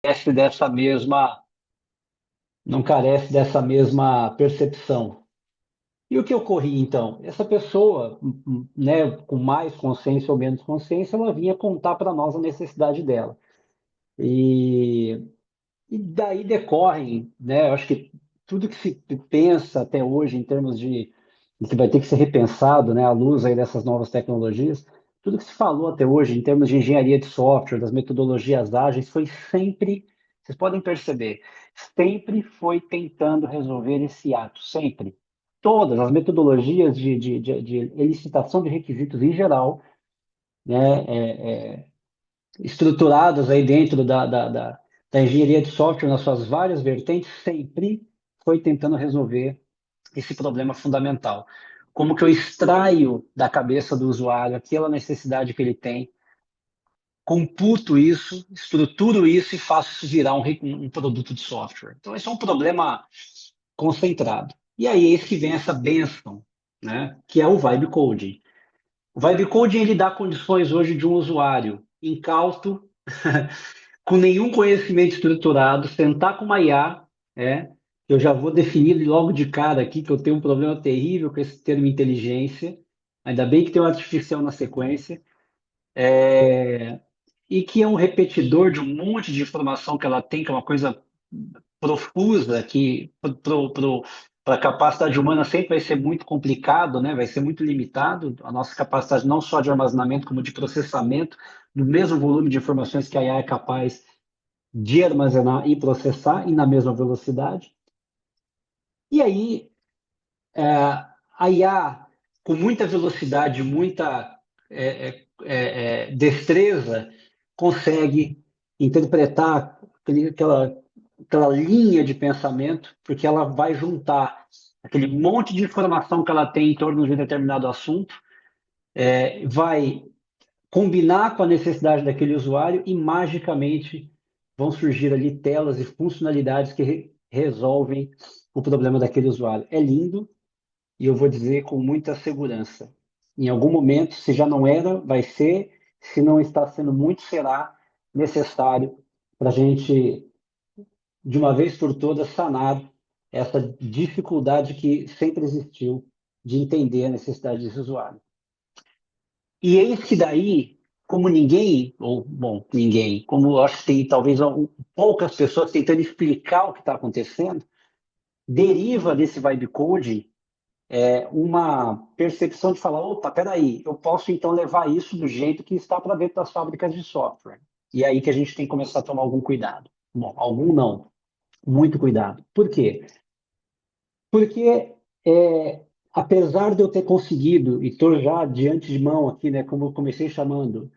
carece dessa mesma, não carece dessa mesma percepção. E o que ocorria então? Essa pessoa, né, com mais consciência ou menos consciência, ela vinha contar para nós a necessidade dela. E, e daí decorrem, né, eu acho que tudo que se pensa até hoje em termos de que vai ter que ser repensado, né, à luz aí dessas novas tecnologias, tudo que se falou até hoje em termos de engenharia de software, das metodologias ágeis, foi sempre, vocês podem perceber, sempre foi tentando resolver esse ato, sempre. Todas as metodologias de elicitação de requisitos em geral, né, estruturadas aí dentro da engenharia de software nas suas várias vertentes, sempre foi tentando resolver esse problema fundamental. Como que eu extraio da cabeça do usuário aquela necessidade que ele tem, computo isso, estruturo isso e faço isso virar um produto de software. Então, esse é um problema concentrado. E aí, eis que vem essa benção, né, que é o vibe coding. O vibe coding ele dá condições hoje de um usuário incauto, com nenhum conhecimento estruturado, sentar com uma IA, eu já vou definir logo de cara aqui que eu tenho um problema terrível com esse termo inteligência, ainda bem que tem o artificial na sequência, e que é um repetidor de um monte de informação que ela tem, que é uma coisa profusa, que para a capacidade humana sempre vai ser muito complicado, né? Vai ser muito limitado a nossa capacidade não só de armazenamento, como de processamento, do mesmo volume de informações que a IA é capaz de armazenar e processar, e na mesma velocidade. E aí, a IA, com muita velocidade, muita destreza, consegue interpretar aquela linha de pensamento, porque ela vai juntar aquele monte de informação que ela tem em torno de um determinado assunto, vai combinar com a necessidade daquele usuário e magicamente vão surgir ali telas e funcionalidades que resolvem o problema daquele usuário. É lindo e eu vou dizer com muita segurança. Em algum momento, se já não era, vai ser, se não está sendo muito, será necessário para a gente, de uma vez por todas, sanar essa dificuldade que sempre existiu de entender a necessidade desse usuário. E eis que daí, como ninguém, ou, bom, ninguém, como eu acho que tem talvez poucas pessoas tentando explicar o que está acontecendo, deriva desse vibe coding uma percepção de falar, opa, peraí, eu posso então levar isso do jeito que está para dentro das fábricas de software. E é aí que a gente tem que começar a tomar algum cuidado. Bom, algum não, muito cuidado. Por quê? Porque apesar de eu ter conseguido, e estou já diante de mão aqui, né, como eu comecei chamando,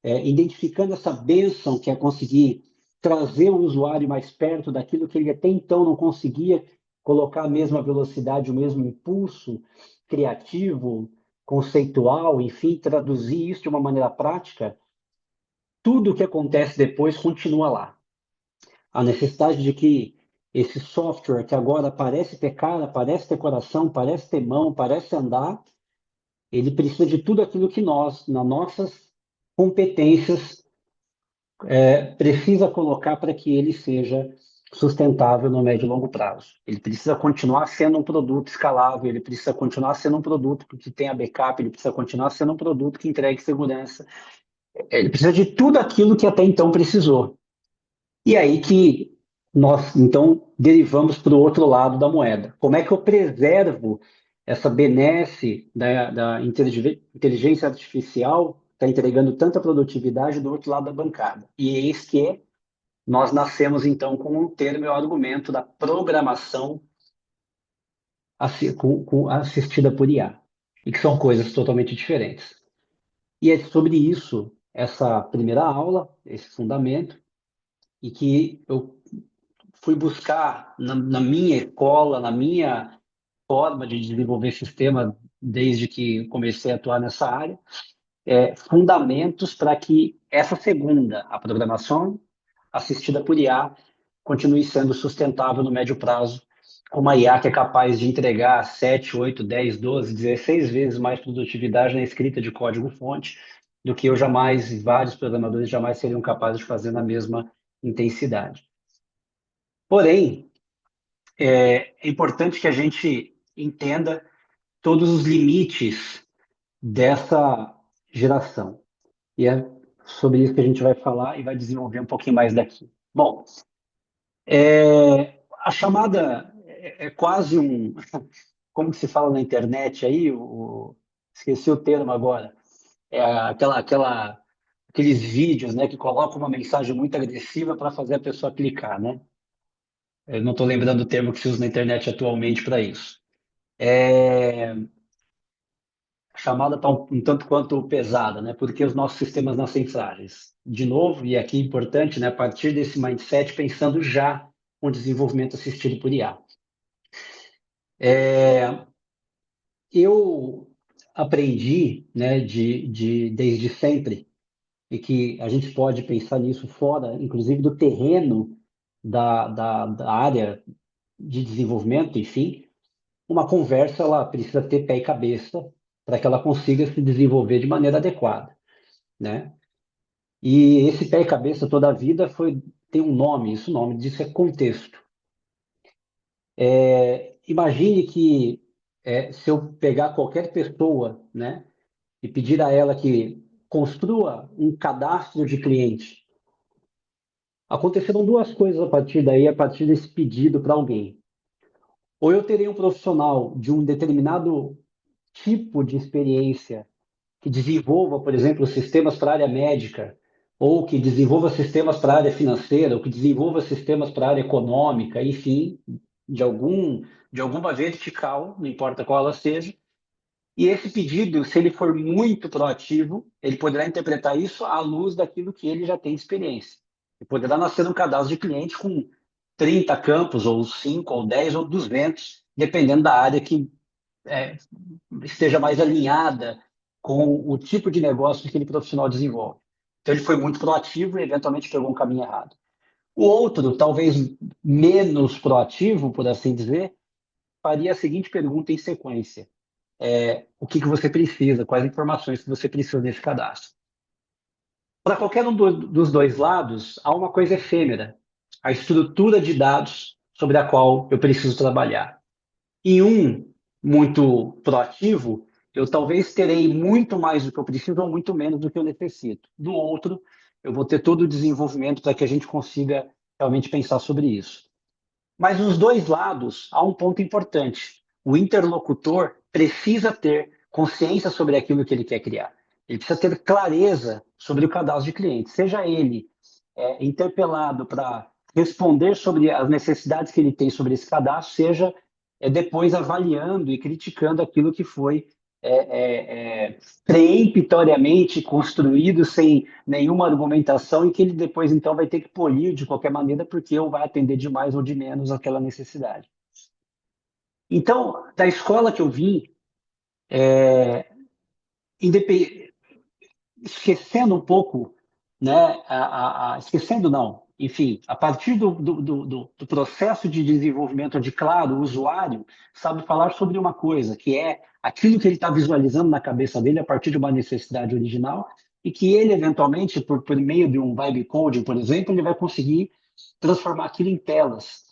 identificando essa bênção que é conseguir trazer o usuário mais perto daquilo que ele até então não conseguia colocar a mesma velocidade, o mesmo impulso criativo, conceitual, enfim, traduzir isso de uma maneira prática, tudo o que acontece depois continua lá. A necessidade de que esse software que agora parece ter cara, parece ter coração, parece ter mão, parece andar, ele precisa de tudo aquilo que nós, nas nossas competências, precisa colocar para que ele seja sustentável no médio e longo prazo. Ele precisa continuar sendo um produto escalável, ele precisa continuar sendo um produto que tenha backup, ele precisa continuar sendo um produto que entregue segurança. Ele precisa de tudo aquilo que até então precisou. E aí que nós, então, derivamos para o outro lado da moeda. Como é que eu preservo essa benesse da inteligência artificial está entregando tanta produtividade do outro lado da bancada? E eis que nós nascemos, então, com um termo e o argumento da programação assistida por IA, e que são coisas totalmente diferentes. E é sobre isso, essa primeira aula, esse fundamento, e que eu fui buscar na minha escola, na minha forma de desenvolver sistema, desde que comecei a atuar nessa área, fundamentos para que essa segunda, a programação assistida por IA, continue sendo sustentável no médio prazo, com uma IA que é capaz de entregar 7, 8, 10, 12, 16 vezes mais produtividade na escrita de código-fonte do que eu jamais, vários programadores jamais seriam capazes de fazer na mesma intensidade. Porém, é importante que a gente entenda todos os limites dessa geração. E é sobre isso que a gente vai falar e vai desenvolver um pouquinho mais daqui. Bom, a chamada é quase um, como que se fala na internet aí, esqueci o termo agora, aqueles vídeos, né, que colocam uma mensagem muito agressiva para fazer a pessoa clicar, né? Eu não estou lembrando o termo que se usa na internet atualmente para isso. A chamada está um tanto quanto pesada, né? Porque os nossos sistemas nascem frágeis. De novo, e aqui é importante, né? A partir desse mindset, pensando já com desenvolvimento assistido por IA. Eu aprendi, né, desde sempre, e que a gente pode pensar nisso fora, inclusive do terreno da área de desenvolvimento, enfim, uma conversa ela precisa ter pé e cabeça para que ela consiga se desenvolver de maneira adequada, né? E esse pé e cabeça toda a vida tem um nome, isso o nome disso é contexto. Imagine que se eu pegar qualquer pessoa, né, e pedir a ela que construa um cadastro de cliente, aconteceram duas coisas a partir daí, a partir desse pedido para alguém. Ou eu terei um profissional de um determinado tipo de experiência que desenvolva, por exemplo, sistemas para a área médica, ou que desenvolva sistemas para a área financeira, ou que desenvolva sistemas para a área econômica, enfim, de algum de alguma vertical, não importa qual ela seja. E esse pedido, se ele for muito proativo, ele poderá interpretar isso à luz daquilo que ele já tem experiência. E poderá nascer um cadastro de cliente com 30 campos, ou 5, ou 10, ou 200, dependendo da área que é, esteja mais alinhada com o tipo de negócio que aquele profissional desenvolve. Então, ele foi muito proativo e, eventualmente, pegou um caminho errado. O outro, talvez menos proativo, por assim dizer, faria a seguinte pergunta em sequência: o que você precisa, quais informações que você precisa nesse cadastro. Para qualquer um dos dois lados, há uma coisa efêmera, a estrutura de dados sobre a qual eu preciso trabalhar. Em um muito proativo, eu talvez terei muito mais do que eu preciso ou muito menos do que eu necessito. Do outro, eu vou ter todo o desenvolvimento para que a gente consiga realmente pensar sobre isso. Mas nos dois lados há um ponto importante. O interlocutor precisa ter consciência sobre aquilo que ele quer criar. Ele precisa ter clareza sobre o cadastro de cliente, seja ele interpelado para responder sobre as necessidades que ele tem sobre esse cadastro, seja depois avaliando e criticando aquilo que foi preemptoriamente construído sem nenhuma argumentação e que ele depois então vai ter que polir de qualquer maneira porque ou vai atender de mais ou de menos aquela necessidade. Então, da escola que eu vim, esquecendo um pouco, né, esquecendo não, enfim, a partir do processo de desenvolvimento de, claro, o usuário sabe falar sobre uma coisa, que é aquilo que ele está visualizando na cabeça dele a partir de uma necessidade original e que ele, eventualmente, por meio de um vibe coding, por exemplo, ele vai conseguir transformar aquilo em telas.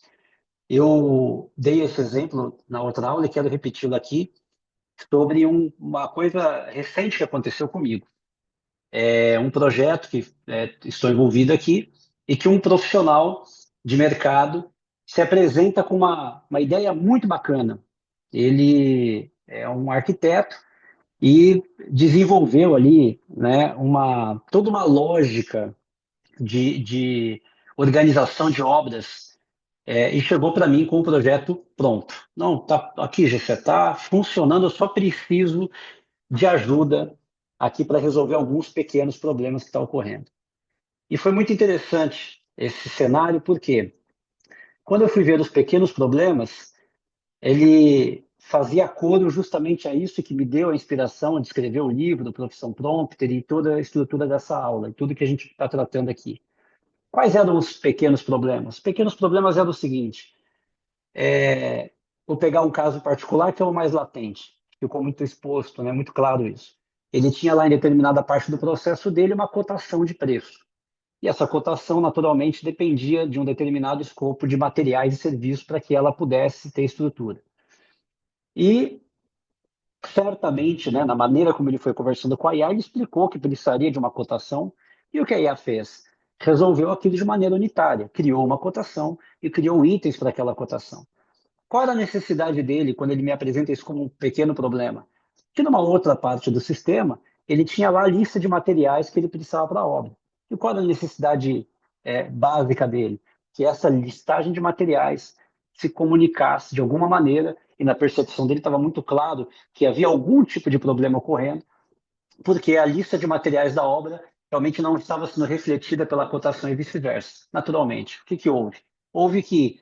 Eu dei esse exemplo na outra aula e quero repeti-lo aqui sobre uma coisa recente que aconteceu comigo. Um projeto que estou envolvido aqui e que um profissional de mercado se apresenta com uma ideia muito bacana. Ele é um arquiteto e desenvolveu ali, né, toda uma lógica de organização de obras e chegou para mim com o projeto pronto. Não, tá aqui, Gessé, está funcionando, eu só preciso de ajuda aqui para resolver alguns pequenos problemas que estão ocorrendo. E foi muito interessante esse cenário, porque quando eu fui ver os pequenos problemas, ele fazia coro justamente a isso que me deu a inspiração de escrever o livro, Profissão Prompter, e toda a estrutura dessa aula, e tudo que a gente está tratando aqui. Quais eram os pequenos problemas? Os pequenos problemas eram o seguinte: vou pegar um caso particular que é o mais latente, ficou muito exposto, né? Muito claro isso. Ele tinha lá em determinada parte do processo dele uma cotação de preço. E essa cotação, naturalmente, dependia de um determinado escopo de materiais e serviços para que ela pudesse ter estrutura. E, certamente, né, na maneira como ele foi conversando com a IA, ele explicou que precisaria de uma cotação. E o que a IA fez? Resolveu aquilo de maneira unitária, criou uma cotação e criou itens para aquela cotação. Qual era a necessidade dele quando ele me apresenta isso como um pequeno problema? Que numa outra parte do sistema, ele tinha lá a lista de materiais que ele precisava para a obra. E qual era a necessidade básica dele? Que essa listagem de materiais se comunicasse de alguma maneira, e na percepção dele estava muito claro que havia algum tipo de problema ocorrendo, porque a lista de materiais da obra realmente não estava sendo refletida pela cotação e vice-versa, naturalmente. O que, que houve? Houve que,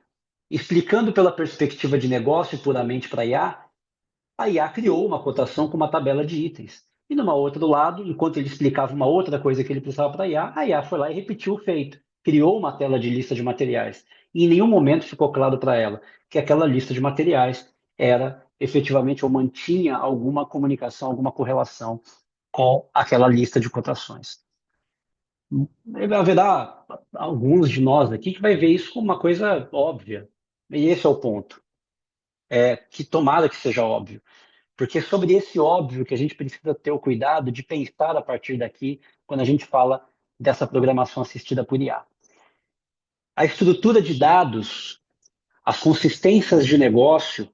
explicando pela perspectiva de negócio puramente para a IA criou uma cotação com uma tabela de itens. E numa outro lado, enquanto ele explicava uma outra coisa que ele precisava para a IA foi lá e repetiu o feito. Criou uma tela de lista de materiais. E em nenhum momento ficou claro para ela que aquela lista de materiais era efetivamente ou mantinha alguma comunicação, alguma correlação com aquela lista de cotações. Haverá alguns de nós aqui que vai ver isso como uma coisa óbvia. E esse é o ponto. Que tomara que seja óbvio. Porque é sobre esse óbvio que a gente precisa ter o cuidado de pensar a partir daqui, quando a gente fala dessa programação assistida por IA. A estrutura de dados, as consistências de negócio,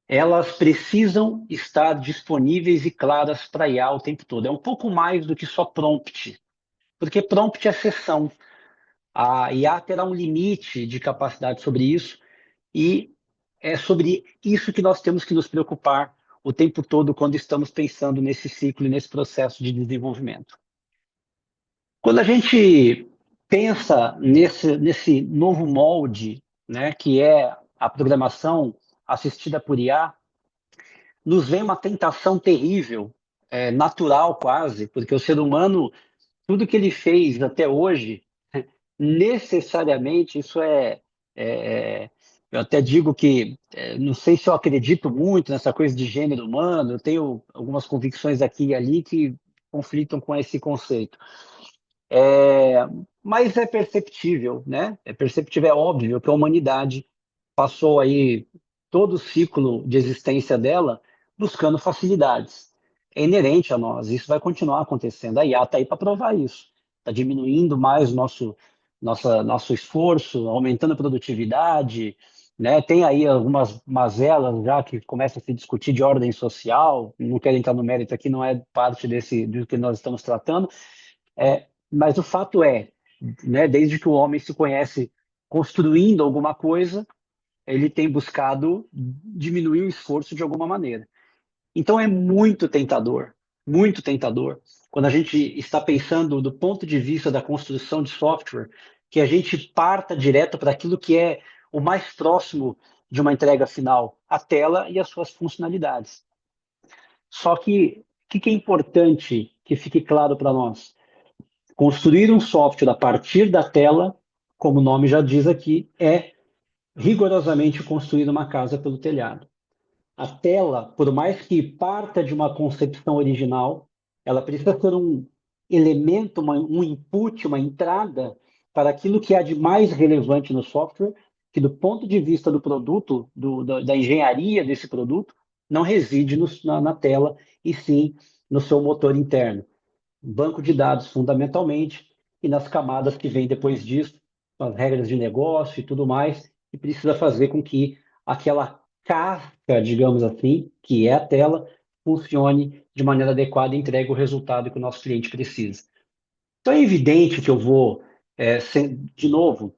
elas precisam estar disponíveis e claras para a IA o tempo todo. É um pouco mais do que só prompt, porque prompt é sessão. A IA terá um limite de capacidade sobre isso e é sobre isso que nós temos que nos preocupar o tempo todo quando estamos pensando nesse ciclo e nesse processo de desenvolvimento. Quando a gente pensa nesse novo molde, né, que é a programação assistida por IA, nos vem uma tentação terrível, natural quase, porque o ser humano, tudo que ele fez até hoje, necessariamente, isso eu até digo que, não sei se eu acredito muito nessa coisa de gênero humano, eu tenho algumas convicções aqui e ali que conflitam com esse conceito. É, mas é perceptível, né? É perceptível, é óbvio que a humanidade passou aí todo o ciclo de existência dela buscando facilidades. É inerente a nós, isso vai continuar acontecendo. A IA está aí para provar isso. Está diminuindo mais nosso esforço, aumentando a produtividade, né? Tem aí algumas mazelas já que começam a se discutir de ordem social, não quero entrar no mérito aqui, não é parte do que nós estamos tratando, mas o fato né, desde que o homem se conhece construindo alguma coisa, ele tem buscado diminuir o esforço de alguma maneira. Então é muito tentador, quando a gente está pensando do ponto de vista da construção de software, que a gente parta direto para aquilo que é o mais próximo de uma entrega final, a tela e as suas funcionalidades. Só que o que é importante que fique claro para nós? Construir um software a partir da tela, como o nome já diz aqui, é rigorosamente construir uma casa pelo telhado. A tela, por mais que parta de uma concepção original, ela precisa ser um elemento, um input, uma entrada para aquilo que há de mais relevante no software, que do ponto de vista do produto, da engenharia desse produto, não reside na tela, e sim no seu motor interno. Banco de dados, fundamentalmente, e nas camadas que vêm depois disso, as regras de negócio e tudo mais, e precisa fazer com que aquela casca, digamos assim, que é a tela, funcione de maneira adequada e entregue o resultado que o nosso cliente precisa. Então é evidente que eu vou, de novo,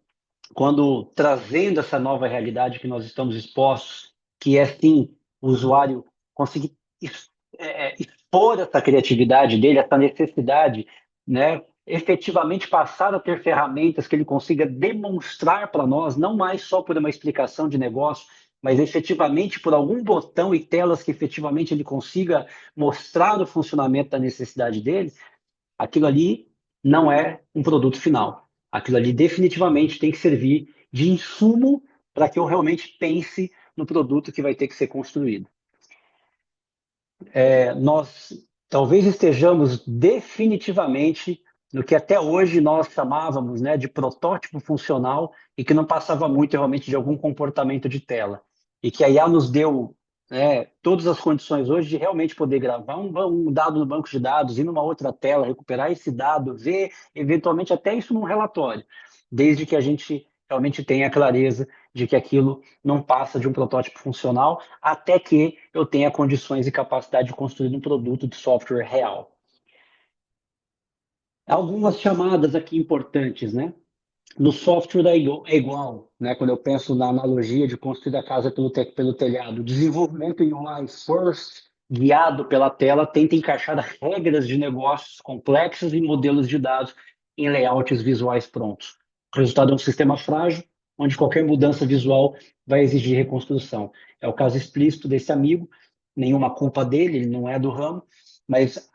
quando trazendo essa nova realidade que nós estamos expostos, que é sim o usuário conseguir expor essa criatividade dele, essa necessidade, né, efetivamente passar a ter ferramentas que ele consiga demonstrar para nós, não mais só por uma explicação de negócio, mas efetivamente por algum botão e telas que efetivamente ele consiga mostrar o funcionamento da necessidade dele, aquilo ali não é um produto final. Aquilo ali definitivamente tem que servir de insumo para que eu realmente pense no produto que vai ter que ser construído. Nós talvez estejamos definitivamente no que até hoje nós chamávamos, né, de protótipo funcional e que não passava muito realmente de algum comportamento de tela. E que a IA nos deu, né, todas as condições hoje de realmente poder gravar um dado no banco de dados, ir numa outra tela, recuperar esse dado, ver eventualmente até isso num relatório, desde que a gente realmente tenha clareza de que aquilo não passa de um protótipo funcional, até que eu tenha condições e capacidade de construir um produto de software real. Algumas chamadas aqui importantes, né? No software é igual, né? Quando eu penso na analogia de construir a casa pelo telhado, desenvolvimento em UI first, guiado pela tela, tenta encaixar regras de negócios complexos e modelos de dados em layouts visuais prontos. O resultado é um sistema frágil, onde qualquer mudança visual vai exigir reconstrução. É o caso explícito desse amigo, nenhuma culpa dele, ele não é do ramo, mas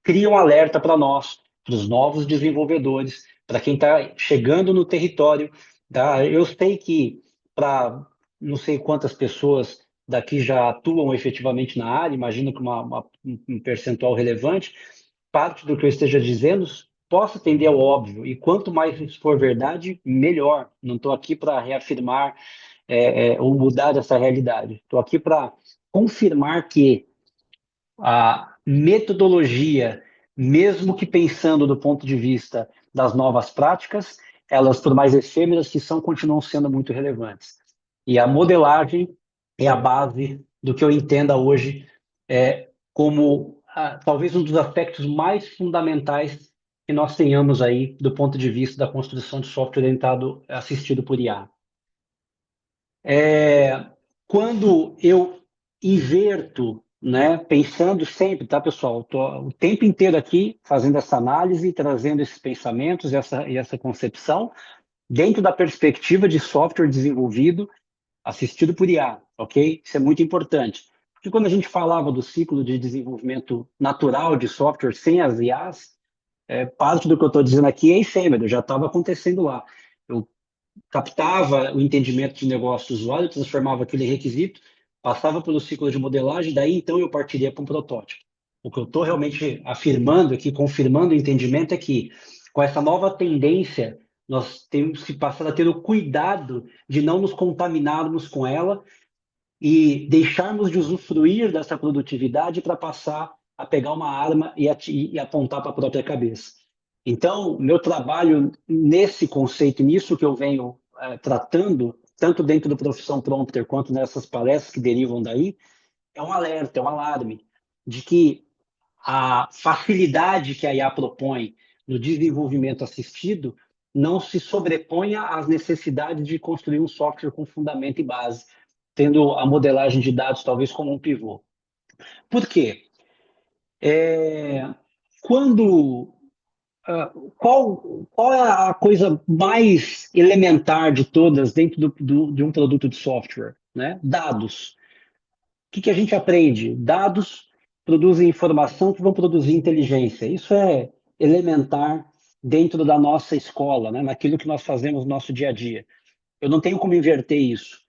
cria um alerta para nós, para os novos desenvolvedores, para quem está chegando no território. Tá? Eu sei que para não sei quantas pessoas daqui já atuam efetivamente na área, imagino que um percentual relevante, parte do que eu esteja dizendo possa tender ao óbvio, e quanto mais isso for verdade, melhor. Não estou aqui para reafirmar ou mudar essa realidade. Estou aqui para confirmar que a metodologia, mesmo que pensando do ponto de vista das novas práticas, elas, por mais efêmeras que são, continuam sendo muito relevantes. E a modelagem é a base do que eu entenda hoje como talvez um dos aspectos mais fundamentais que nós tenhamos aí do ponto de vista da construção de software orientado, assistido por IA. É, quando eu inverto, né, pensando sempre, tá, pessoal? Estou o tempo inteiro aqui fazendo essa análise, trazendo esses pensamentos e essa concepção dentro da perspectiva de software desenvolvido, assistido por IA, ok? Isso é muito importante. Porque quando a gente falava do ciclo de desenvolvimento natural de software sem as IAs, parte do que eu estou dizendo aqui é efêmero, já estava acontecendo lá. Eu captava o entendimento de negócio do usuário, transformava aquele requisito, passava pelo ciclo de modelagem, daí então eu partiria para um protótipo. O que eu estou realmente afirmando aqui, confirmando o entendimento, é que com essa nova tendência, nós temos que passar a ter o cuidado de não nos contaminarmos com ela e deixarmos de usufruir dessa produtividade para passar a pegar uma arma e apontar para a própria cabeça. Então, meu trabalho nesse conceito, nisso que eu venho tratando, tanto dentro do Profissão Prompter quanto nessas palestras que derivam daí, é um alerta, é um alarme de que a facilidade que a IA propõe no desenvolvimento assistido não se sobreponha às necessidades de construir um software com fundamento e base, tendo a modelagem de dados talvez como um pivô. Por quê? É, quando qual é a coisa mais elementar de todas dentro de um produto de software? Né? Dados. Que a gente aprende? Dados produzem informação que vão produzir inteligência. Isso é elementar dentro da nossa escola, né? Naquilo que nós fazemos no nosso dia a dia. Eu não tenho como inverter isso,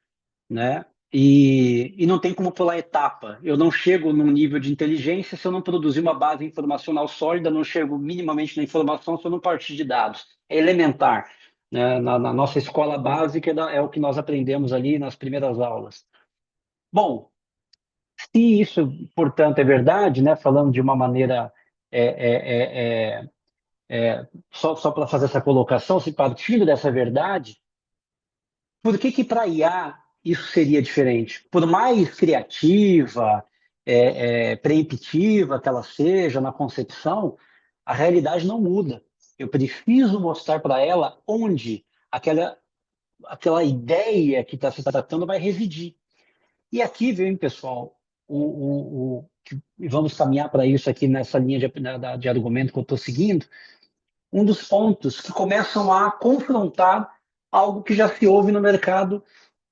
né? E não tem como pular etapa. Eu não chego num nível de inteligência se eu não produzir uma base informacional sólida, não chego minimamente na informação se eu não partir de dados. É elementar. Né? Na nossa escola básica é o que nós aprendemos ali nas primeiras aulas. Bom, se isso, portanto, é verdade, né? Falando de uma maneira é, é, é, só para fazer essa colocação, se partindo dessa verdade, por que para IA isso seria diferente? Por mais criativa, preemptiva que ela seja na concepção, a realidade não muda. Eu preciso mostrar para ela onde aquela ideia que está se tratando vai residir. E aqui vem, pessoal, e vamos caminhar para isso aqui nessa linha de argumento que eu estou seguindo, um dos pontos que começam a confrontar algo que já se ouve no mercado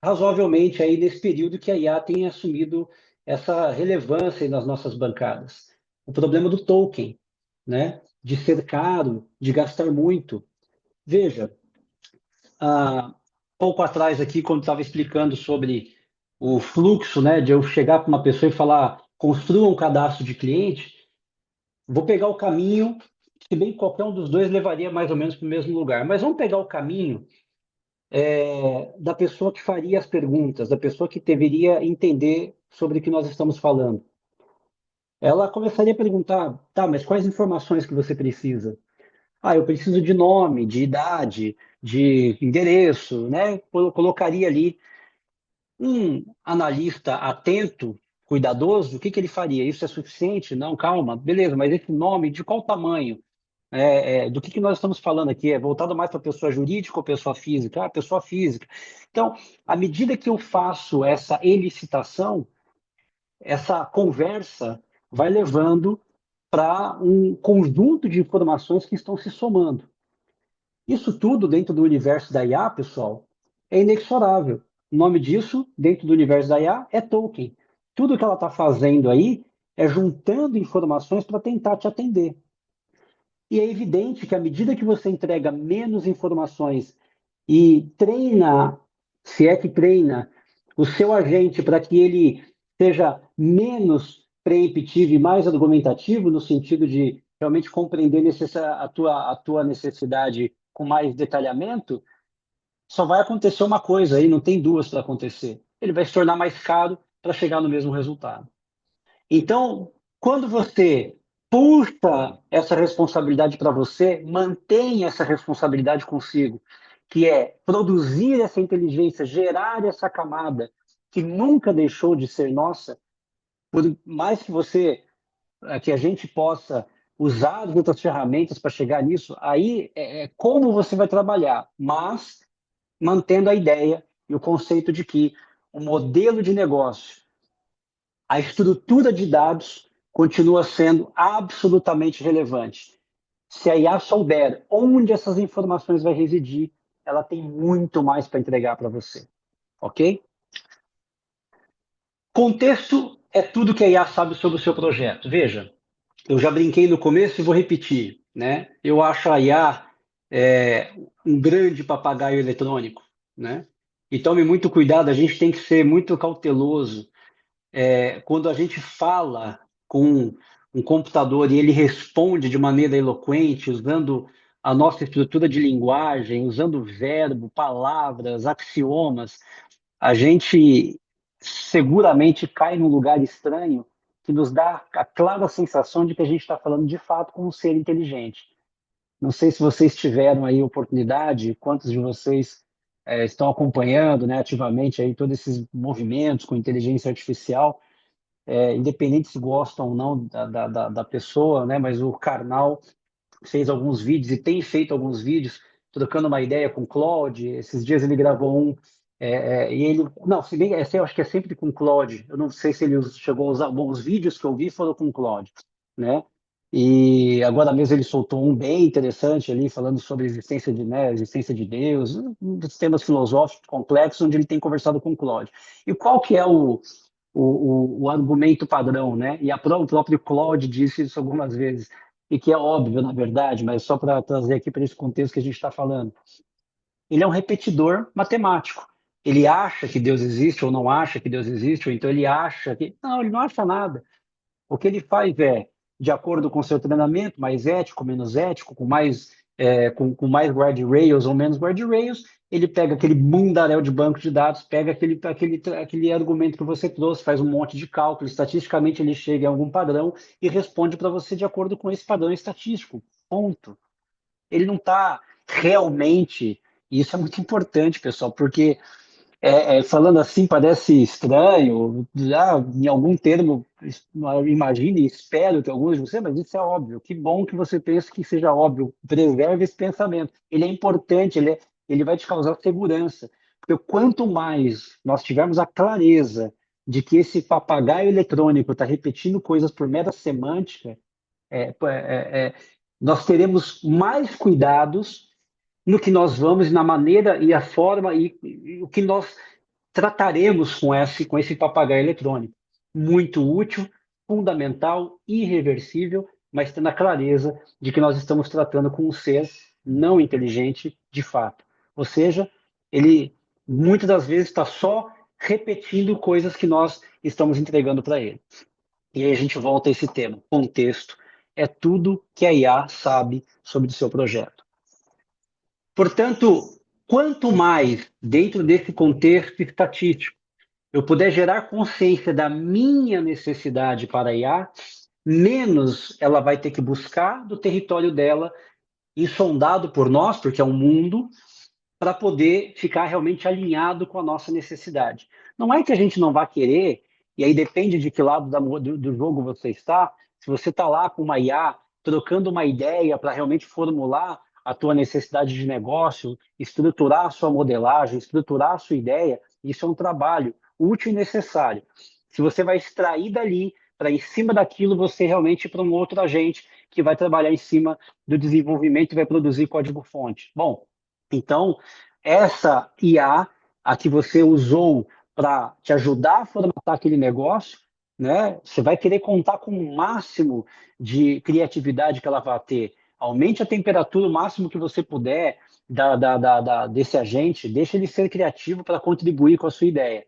razoavelmente aí nesse período que a IA tem assumido essa relevância nas nossas bancadas. O problema do token, né? De ser caro, de gastar muito. Veja, pouco atrás aqui, quando estava explicando sobre o fluxo, né, de eu chegar para uma pessoa e falar, construa um cadastro de cliente, vou pegar o caminho Se bem que qualquer um dos dois levaria mais ou menos para o mesmo lugar. Mas vamos pegar o caminho da pessoa que faria as perguntas, da pessoa que deveria entender sobre o que nós estamos falando. Ela começaria a perguntar, tá, mas quais informações que você precisa? Ah, eu preciso de nome, de idade, de endereço, né? Colocaria ali um analista atento, cuidadoso, o que que ele faria? Isso é suficiente? Não, calma, beleza, mas esse nome, de qual tamanho? Do que nós estamos falando aqui? É voltado mais para pessoa jurídica ou pessoa física? Ah, pessoa física. Então, à medida que eu faço essa elicitação, essa conversa vai levando para um conjunto de informações que estão se somando. Isso tudo dentro do universo da IA, pessoal, é inexorável. O nome disso, dentro do universo da IA, é token. Tudo que ela está fazendo aí é juntando informações para tentar te atender. E é evidente que à medida que você entrega menos informações e treina, se é que treina, o seu agente para que ele seja menos preemptivo e mais argumentativo, no sentido de realmente compreender a tua necessidade com mais detalhamento, só vai acontecer uma coisa aí, não tem duas para acontecer. Ele vai se tornar mais caro para chegar no mesmo resultado. Então, quando você puxa essa responsabilidade para você, mantém essa responsabilidade consigo, que é produzir essa inteligência, gerar essa camada que nunca deixou de ser nossa, por mais que que a gente possa usar as outras ferramentas para chegar nisso, aí é como você vai trabalhar, mas mantendo a ideia e o conceito de que o modelo de negócio, a estrutura de dados continua sendo absolutamente relevante. Se a IA souber onde essas informações vai residir, ela tem muito mais para entregar para você, ok? Contexto é tudo que a IA sabe sobre o seu projeto. Veja, eu já brinquei no começo e vou repetir, né? Eu acho a IA um grande papagaio eletrônico, né? E tome muito cuidado, a gente tem que ser muito cauteloso quando a gente fala com um computador e ele responde de maneira eloquente, usando a nossa estrutura de linguagem, usando verbo, palavras, axiomas, a gente seguramente cai num lugar estranho que nos dá a clara sensação de que a gente está falando de fato com um ser inteligente. Não sei se vocês tiveram aí oportunidade, quantos de vocês estão acompanhando, né, ativamente aí todos esses movimentos com inteligência artificial, independente se gostam ou não da pessoa, né, mas o Karnal fez alguns vídeos e tem feito alguns vídeos trocando uma ideia com o Claude. Esses dias ele gravou um e ele, não, se bem, eu acho que é sempre com o Claude. Eu não sei se ele chegou a usar alguns vídeos que eu vi foram com o Claude, né? E agora mesmo ele soltou um bem interessante ali falando sobre a existência né, a existência de Deus, dos temas filosóficos complexos, onde ele tem conversado com o Claude. E qual que é o argumento padrão, né? E o próprio Claude disse isso algumas vezes, e que é óbvio, na verdade, mas só para trazer aqui para esse contexto que a gente está falando. Ele é um repetidor matemático. Ele acha que Deus existe ou não acha que Deus existe, ou então ele acha que. Não, ele não acha nada. O que ele faz é, de acordo com o seu treinamento, mais ético, menos ético, com mais guardrails ou menos guardrails, ele pega aquele mundaréu de banco de dados, pega aquele argumento que você trouxe, faz um monte de cálculo, estatisticamente ele chega em algum padrão e responde para você de acordo com esse padrão estatístico. Ponto. Ele não está realmente. E isso é muito importante, pessoal, porque falando assim parece estranho, em algum termo, imagine e espero que alguns de vocês, mas isso é óbvio. Que bom que você pense que seja óbvio. Preserve esse pensamento. Ele é importante, ele vai te causar segurança. Porque quanto mais nós tivermos a clareza de que esse papagaio eletrônico está repetindo coisas por mera semântica, é, é, é, nós teremos mais cuidados no que nós vamos, na maneira e a forma e o que nós trataremos com esse papagaio eletrônico. Muito útil, fundamental, irreversível, mas tendo a clareza de que nós estamos tratando com um ser não inteligente de fato. Ou seja, ele muitas das vezes está só repetindo coisas que nós estamos entregando para ele. E aí a gente volta a esse tema, contexto é tudo que a IA sabe sobre o seu projeto. Portanto, quanto mais dentro desse contexto estatístico eu puder gerar consciência da minha necessidade para a IA, menos ela vai ter que buscar do território dela, insondado por nós, porque é um mundo, para poder ficar realmente alinhado com a nossa necessidade. Não é que a gente não vá querer, e aí depende de que lado do jogo você está, se você está lá com uma IA, trocando uma ideia para realmente formular a tua necessidade de negócio, estruturar a sua modelagem, estruturar a sua ideia, isso é um trabalho útil e necessário. Se você vai extrair dali, para em cima daquilo você realmente ir para um outro agente que vai trabalhar em cima do desenvolvimento e vai produzir código-fonte. Bom, então, essa IA, a que você usou para te ajudar a formatar aquele negócio, né? Você vai querer contar com o máximo de criatividade que ela vai ter. Aumente a temperatura o máximo que você puder desse agente, deixa ele ser criativo para contribuir com a sua ideia.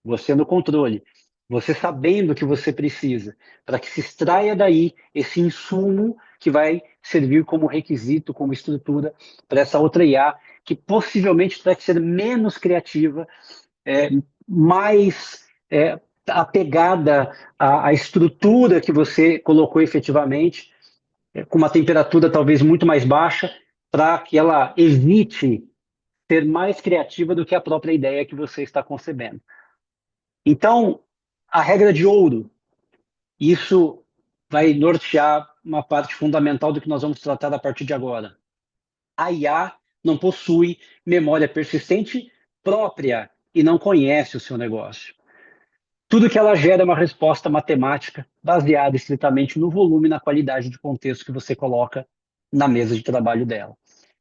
Você no controle, você sabendo o que você precisa, para que se extraia daí esse insumo que vai servir como requisito, como estrutura para essa outra IA que possivelmente vai ser menos criativa, é, mais apegada à estrutura que você colocou efetivamente, com uma temperatura talvez muito mais baixa, para que ela evite ser mais criativa do que a própria ideia que você está concebendo. Então, a regra de ouro, isso vai nortear uma parte fundamental do que nós vamos tratar a partir de agora. A IA não possui memória persistente própria e não conhece o seu negócio. Tudo que ela gera é uma resposta matemática baseada estritamente no volume e na qualidade de contexto que você coloca na mesa de trabalho dela.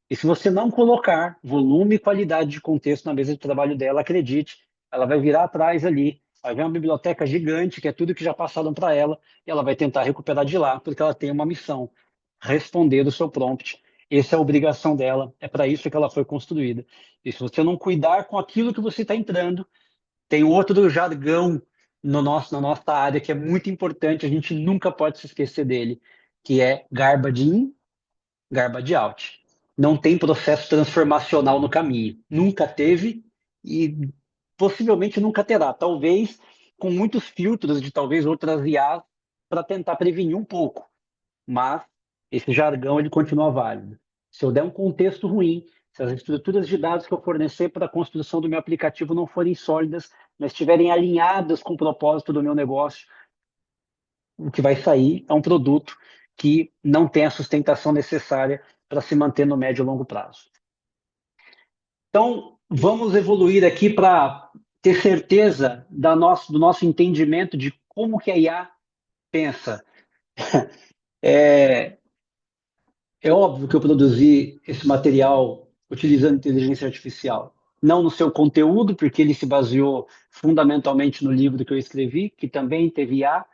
E se você não colocar volume e qualidade de contexto na mesa de trabalho dela, acredite, ela vai virar atrás ali, vai ver uma biblioteca gigante, que é tudo que já passaram para ela, e ela vai tentar recuperar de lá, porque ela tem uma missão, responder o seu prompt. Essa é a obrigação dela, é para isso que ela foi construída. E se você não cuidar com aquilo que você está entrando, tem outro jargão no na nossa área que é muito importante, a gente nunca pode se esquecer dele, que é garbage in, garbage out. Não tem processo transformacional no caminho. Nunca teve e possivelmente nunca terá. Talvez com muitos filtros de talvez outras IAs para tentar prevenir um pouco. Mas esse jargão ele continua válido. Se eu der um contexto ruim, se as estruturas de dados que eu fornecer para a construção do meu aplicativo não forem sólidas, mas estiverem alinhadas com o propósito do meu negócio, o que vai sair é um produto que não tem a sustentação necessária para se manter no médio e longo prazo. Então, vamos evoluir aqui para ter certeza do nosso entendimento de como que a IA pensa. É, é óbvio que eu produzi esse material utilizando inteligência artificial. Não no seu conteúdo, porque ele se baseou fundamentalmente no livro que eu escrevi, que também teve IA.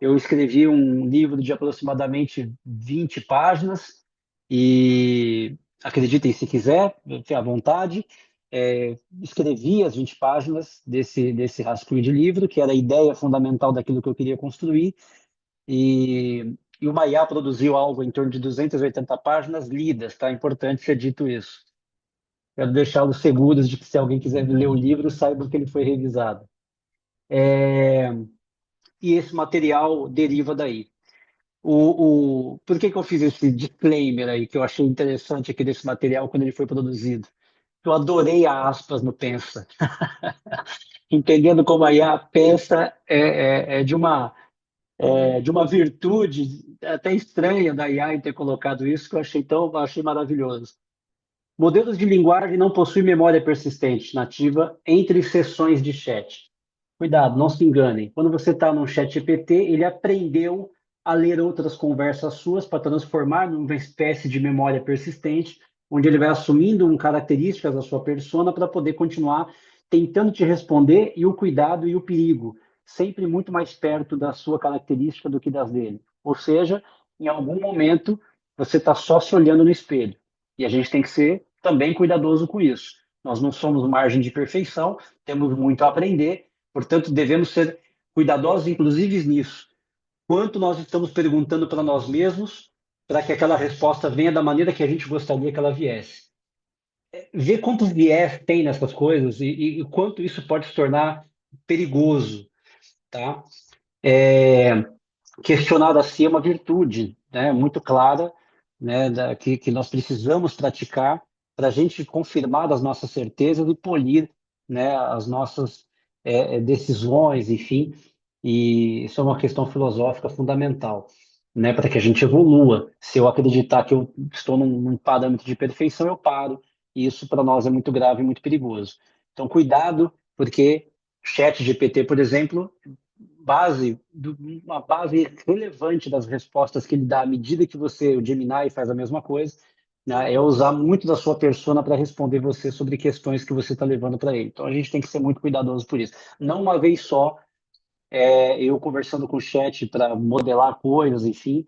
Eu escrevi um livro de aproximadamente 20 páginas e acreditem se quiser, à vontade. Escrevi as 20 páginas desse rascunho de livro, que era a ideia fundamental daquilo que eu queria construir, e o Maiá produziu algo em torno de 280 páginas lidas, tá? É importante ser dito isso. Quero deixá-los seguros de que se alguém quiser ler o livro, saiba que ele foi revisado. E esse material deriva daí. Por que eu fiz esse disclaimer aí, que eu achei interessante aqui desse material quando ele foi produzido? Eu adorei a aspas no Pensa. Entendendo como a IA pensa é de uma virtude até estranha da IA em ter colocado isso, que achei maravilhoso. Modelos de linguagem não possuem memória persistente nativa entre sessões de chat. Cuidado, não se enganem. Quando você está num chat GPT, ele aprendeu a ler outras conversas suas para transformar numa espécie de memória persistente, onde ele vai assumindo características da sua persona para poder continuar tentando te responder, e o cuidado e o perigo, sempre muito mais perto da sua característica do que das dele. Ou seja, em algum momento, você está só se olhando no espelho. E a gente tem que ser também cuidadoso com isso. Nós não somos margem de perfeição, temos muito a aprender, portanto, devemos ser cuidadosos, inclusive nisso. quanto nós estamos perguntando para nós mesmos para que aquela resposta venha da maneira que a gente gostaria que ela viesse. Ver quantos viés tem nessas coisas e quanto isso pode se tornar perigoso, tá? É, questionar assim é uma virtude, né, muito clara, né, que nós precisamos praticar para a gente confirmar as nossas certezas e polir, né, as nossas decisões, enfim. E isso é uma questão filosófica fundamental, né, para que a gente evolua. Se eu acreditar que eu estou num parâmetro de perfeição, eu paro. E isso para nós é muito grave e muito perigoso. Então, cuidado, porque chat GPT, por exemplo, uma base relevante das respostas que ele dá à medida que você, o Gemini, faz a mesma coisa, né, é usar muito da sua persona para responder você sobre questões que você está levando para ele. Então a gente tem que ser muito cuidadoso por isso. Não uma vez só, eu conversando com o chat para modelar coisas, enfim,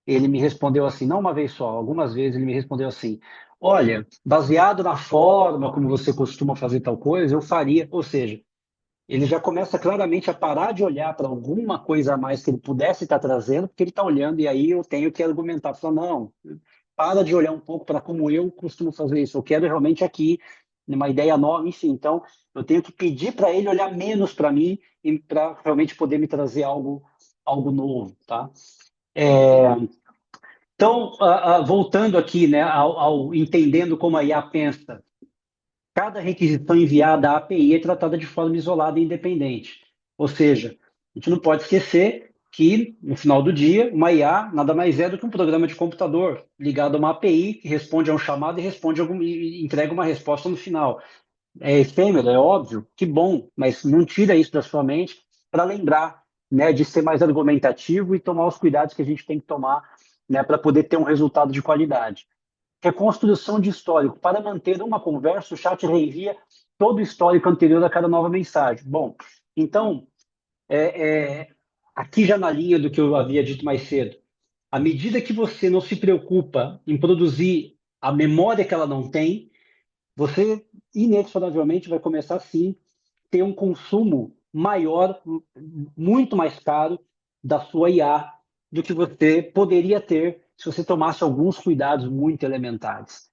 ele me respondeu assim, não uma vez só, algumas vezes ele me respondeu assim: olha, baseado na forma como você costuma fazer tal coisa, eu faria, ou seja, ele já começa claramente a parar de olhar para alguma coisa a mais que ele pudesse estar trazendo, porque ele está olhando, e aí eu tenho que argumentar, falar, não, para de olhar um pouco para como eu costumo fazer isso, eu quero realmente aqui uma ideia nova, enfim, então eu tenho que pedir para ele olhar menos para mim e para realmente poder me trazer algo novo, tá? Então, voltando aqui, né, ao entendendo como a IA pensa, cada requisição enviada à API é tratada de forma isolada e independente. Ou seja, a gente não pode esquecer que, no final do dia, uma IA nada mais é do que um programa de computador ligado a uma API que responde a um chamado e entrega uma resposta no final. É efêmero, é óbvio, que bom, mas não tira isso da sua mente para lembrar, né, de ser mais argumentativo e tomar os cuidados que a gente tem que tomar, né, para poder ter um resultado de qualidade. Reconstrução de histórico. Para manter uma conversa, o chat reenvia todo o histórico anterior a cada nova mensagem. Bom, então, é, é, aqui já na linha do que eu havia dito mais cedo, à medida que você não se preocupa em produzir a memória que ela não tem, você inexoravelmente vai começar sim ter um consumo maior, muito mais caro da sua IA do que você poderia ter se você tomasse alguns cuidados muito elementares,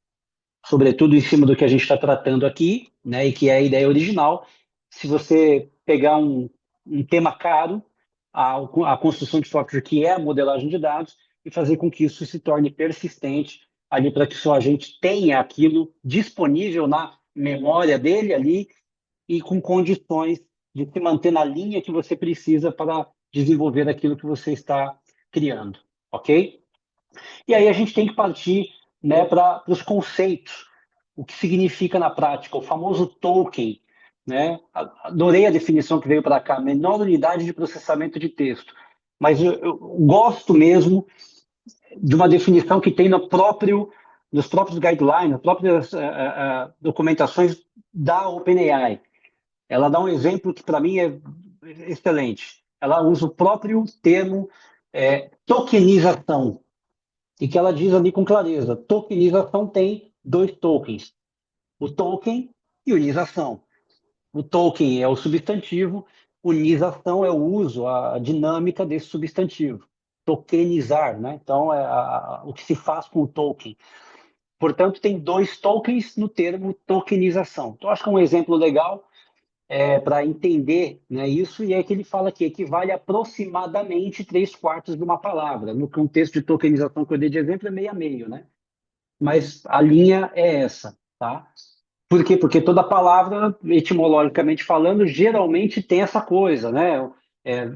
sobretudo em cima do que a gente está tratando aqui, né, e que é a ideia original. Se você pegar um tema caro, a construção de software, que é a modelagem de dados, e fazer com que isso se torne persistente ali para que só a gente tenha aquilo disponível na memória dele ali e com condições de se manter na linha que você precisa para desenvolver aquilo que você está criando, ok? E aí a gente tem que partir, né, para os conceitos, o que significa na prática, o famoso token, né? Adorei a definição que veio para cá, menor unidade de processamento de texto. Mas eu gosto mesmo de uma definição que tem nos próprios guidelines, nas próprias documentações da OpenAI. Ela dá um exemplo que para mim é excelente. Ela usa o próprio termo tokenização, e que ela diz ali com clareza: tokenização tem dois tokens, o token e unização. O token é o substantivo, unização é o uso, a dinâmica desse substantivo. Tokenizar, né? Então, o que se faz com o token. Portanto, tem dois tokens no termo tokenização. Então, acho que é um exemplo legal para entender, né, isso, e é que ele fala que equivale a aproximadamente três quartos de uma palavra. No contexto de tokenização que eu dei de exemplo, é meio a meio, né? Mas a linha é essa, tá? Por quê? Porque toda palavra, etimologicamente falando, geralmente tem essa coisa, né?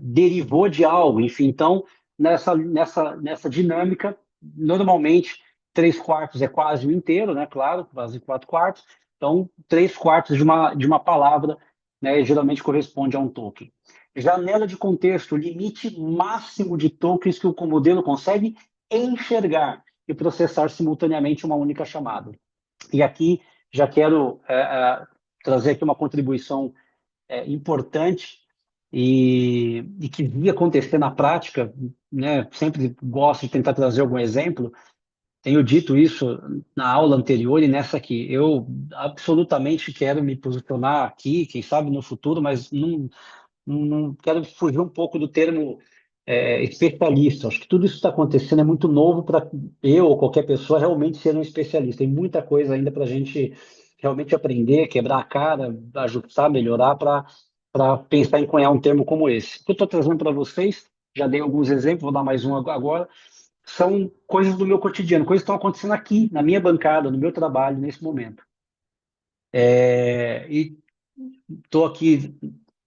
Derivou de algo, enfim. Então, nessa dinâmica, normalmente, três quartos é quase o inteiro, né? Claro, quase quatro quartos. Então, três quartos de uma palavra, né, geralmente corresponde a um token. Janela de contexto, limite máximo de tokens que o modelo consegue enxergar e processar simultaneamente uma única chamada. E aqui já quero trazer aqui uma contribuição importante e que vi acontecer na prática, né? Sempre gosto de tentar trazer algum exemplo. Tenho dito isso na aula anterior e nessa aqui. Eu absolutamente quero me posicionar aqui, quem sabe no futuro, mas não quero fugir um pouco do termo especialista. Acho que tudo isso que está acontecendo é muito novo para eu ou qualquer pessoa realmente ser um especialista. Tem muita coisa ainda para a gente realmente aprender, quebrar a cara, ajustar, melhorar para pensar em cunhar um termo como esse. O que eu estou trazendo para vocês, já dei alguns exemplos, vou dar mais um agora, são coisas do meu cotidiano, coisas que estão acontecendo aqui, na minha bancada, no meu trabalho, nesse momento. E estou aqui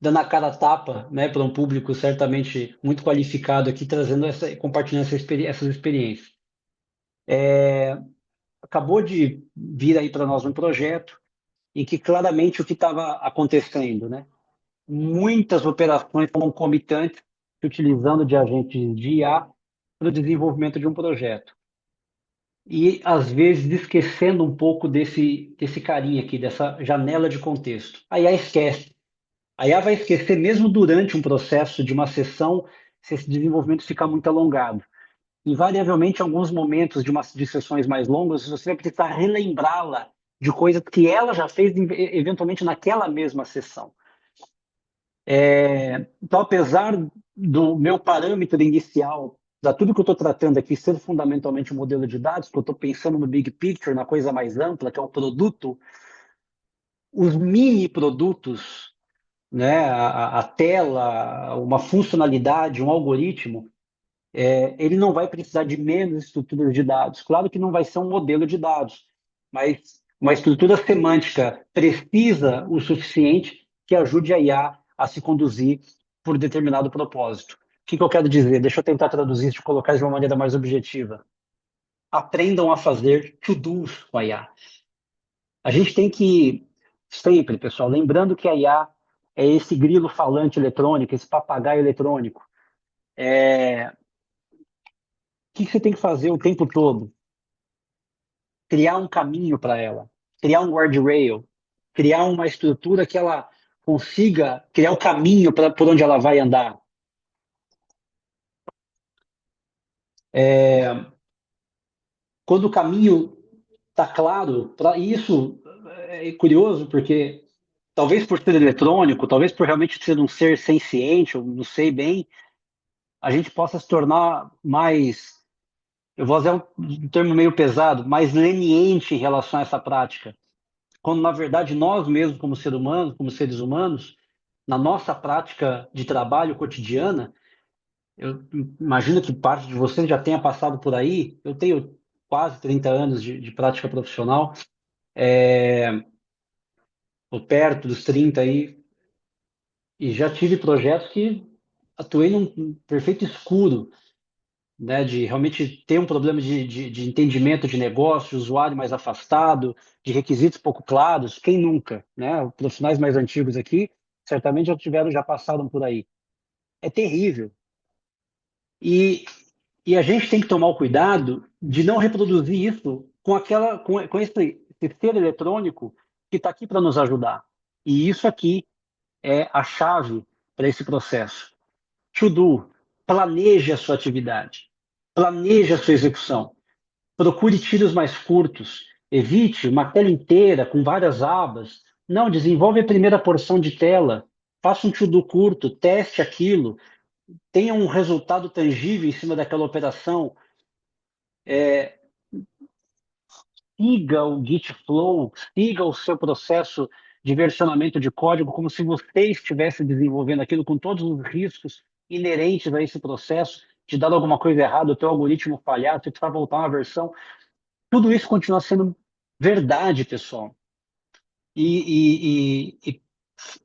dando a cara a tapa, né, para um público certamente muito qualificado aqui, trazendo compartilhando essas experiências. Acabou de vir aí para nós um projeto em que claramente o que estava acontecendo, né? Muitas operações concomitantes utilizando de agentes de IA para o desenvolvimento de um projeto. E, às vezes, esquecendo um pouco desse carinha aqui, dessa janela de contexto. A IA esquece. A IA vai esquecer mesmo durante um processo de uma sessão, se esse desenvolvimento ficar muito alongado. Invariavelmente, em alguns momentos de sessões mais longas, você vai precisar relembrá-la de coisas que ela já fez, eventualmente, naquela mesma sessão. Então, apesar do meu parâmetro inicial, da tudo que eu estou tratando aqui, ser fundamentalmente um modelo de dados, que eu estou pensando no big picture, na coisa mais ampla, que é o produto, os mini produtos, né, a tela, uma funcionalidade, um algoritmo, ele não vai precisar de menos estruturas de dados. Claro que não vai ser um modelo de dados, mas uma estrutura semântica precisa o suficiente que ajude a IA a se conduzir por determinado propósito. O que eu quero dizer? Deixa eu tentar traduzir isso e colocar de uma maneira mais objetiva. Aprendam a fazer to-dos com a IA. A gente tem que, sempre, pessoal, lembrando que a IA é esse grilo falante eletrônico, esse papagaio eletrônico. O que você tem que fazer o tempo todo? Criar um caminho para ela, criar um guardrail, criar uma estrutura que ela consiga criar o caminho por onde ela vai andar. Quando o caminho está claro, para isso é curioso, porque talvez por ser eletrônico, talvez por realmente ser um ser senciente, eu não sei bem, a gente possa se tornar mais, eu vou usar um termo meio pesado, mais leniente em relação a essa prática. Quando na verdade nós mesmos, como ser humano, como seres humanos, na nossa prática de trabalho cotidiana, eu imagino que parte de vocês já tenha passado por aí. Eu tenho quase 30 anos de prática profissional, ou perto dos 30 aí, e já tive projetos que atuei num perfeito escuro, né, de realmente ter um problema de entendimento de negócio, de usuário mais afastado, de requisitos pouco claros, quem nunca, né? Os profissionais mais antigos aqui certamente já passaram por aí. É terrível. E, e a gente tem que tomar o cuidado de não reproduzir isso com esse ser eletrônico que está aqui para nos ajudar. E isso aqui é a chave para esse processo. To do, planeje a sua atividade, planeje a sua execução. Procure tiros mais curtos. Evite uma tela inteira com várias abas. Não, desenvolve a primeira porção de tela. Faça um to-do curto, teste aquilo, tenha um resultado tangível em cima daquela operação. Siga o Git Flow, siga o seu processo de versionamento de código como se você estivesse desenvolvendo aquilo com todos os riscos inerentes a esse processo, de dar alguma coisa errada, o teu algoritmo falhar, você precisar voltar uma versão. Tudo isso continua sendo verdade, pessoal. E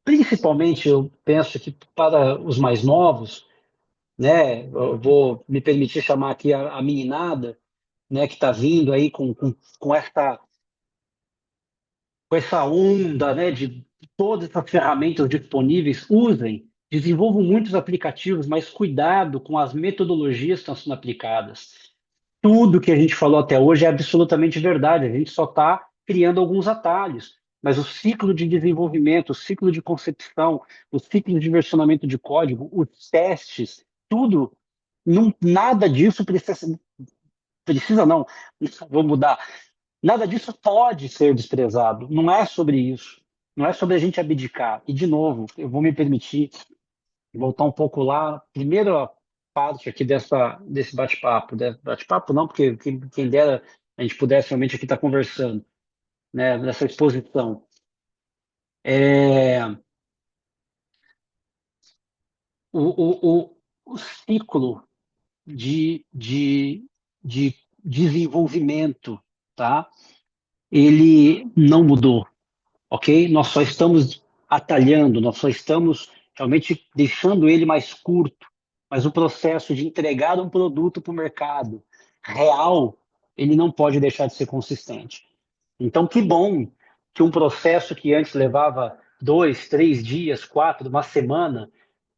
principalmente eu penso que para os mais novos, né, eu vou me permitir chamar aqui a meninada, né, que está vindo aí com essa onda, né, de todas essas ferramentas disponíveis, usem, desenvolvam muitos aplicativos, mas cuidado com as metodologias que estão sendo aplicadas. Tudo que a gente falou até hoje é absolutamente verdade, a gente só está criando alguns atalhos, mas o ciclo de desenvolvimento, o ciclo de concepção, o ciclo de versionamento de código, os testes, tudo, nada disso precisa não, vou mudar, nada disso pode ser desprezado. Não é sobre isso. Não é sobre a gente abdicar. E, de novo, eu vou me permitir voltar um pouco lá. Primeiro, parte aqui desse bate-papo. Bate-papo não, porque quem dera a gente pudesse realmente aqui estar conversando, né, nessa exposição. É, o ciclo de desenvolvimento, tá? Ele não mudou, ok? Nós só estamos atalhando, nós só estamos realmente deixando ele mais curto, mas o processo de entregar um produto para o mercado real, ele não pode deixar de ser consistente. Então, que bom que um processo que antes levava 2, 3 dias, 4, uma semana,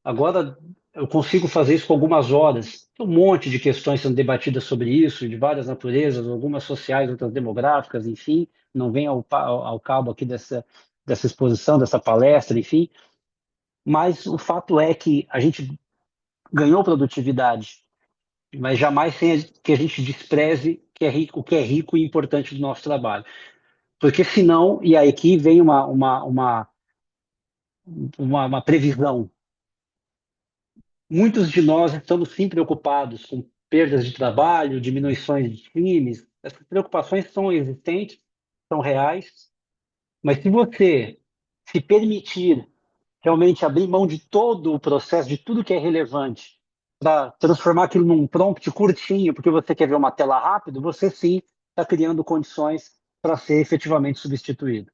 agora eu consigo fazer isso com algumas horas. Tem um monte de questões sendo debatidas sobre isso, de várias naturezas, algumas sociais, outras demográficas, enfim, não vem ao cabo aqui dessa exposição, dessa palestra, enfim. Mas o fato é que a gente ganhou produtividade, mas jamais sem que a gente despreze o que é rico e importante do nosso trabalho. Porque senão, e aí aqui vem uma previsão. Muitos de nós estamos sim preocupados com perdas de trabalho, diminuições de times. Essas preocupações são existentes, são reais, mas se você se permitir realmente abrir mão de todo o processo, de tudo que é relevante, para transformar aquilo num prompt curtinho, porque você quer ver uma tela rápido, você sim está criando condições para ser efetivamente substituído.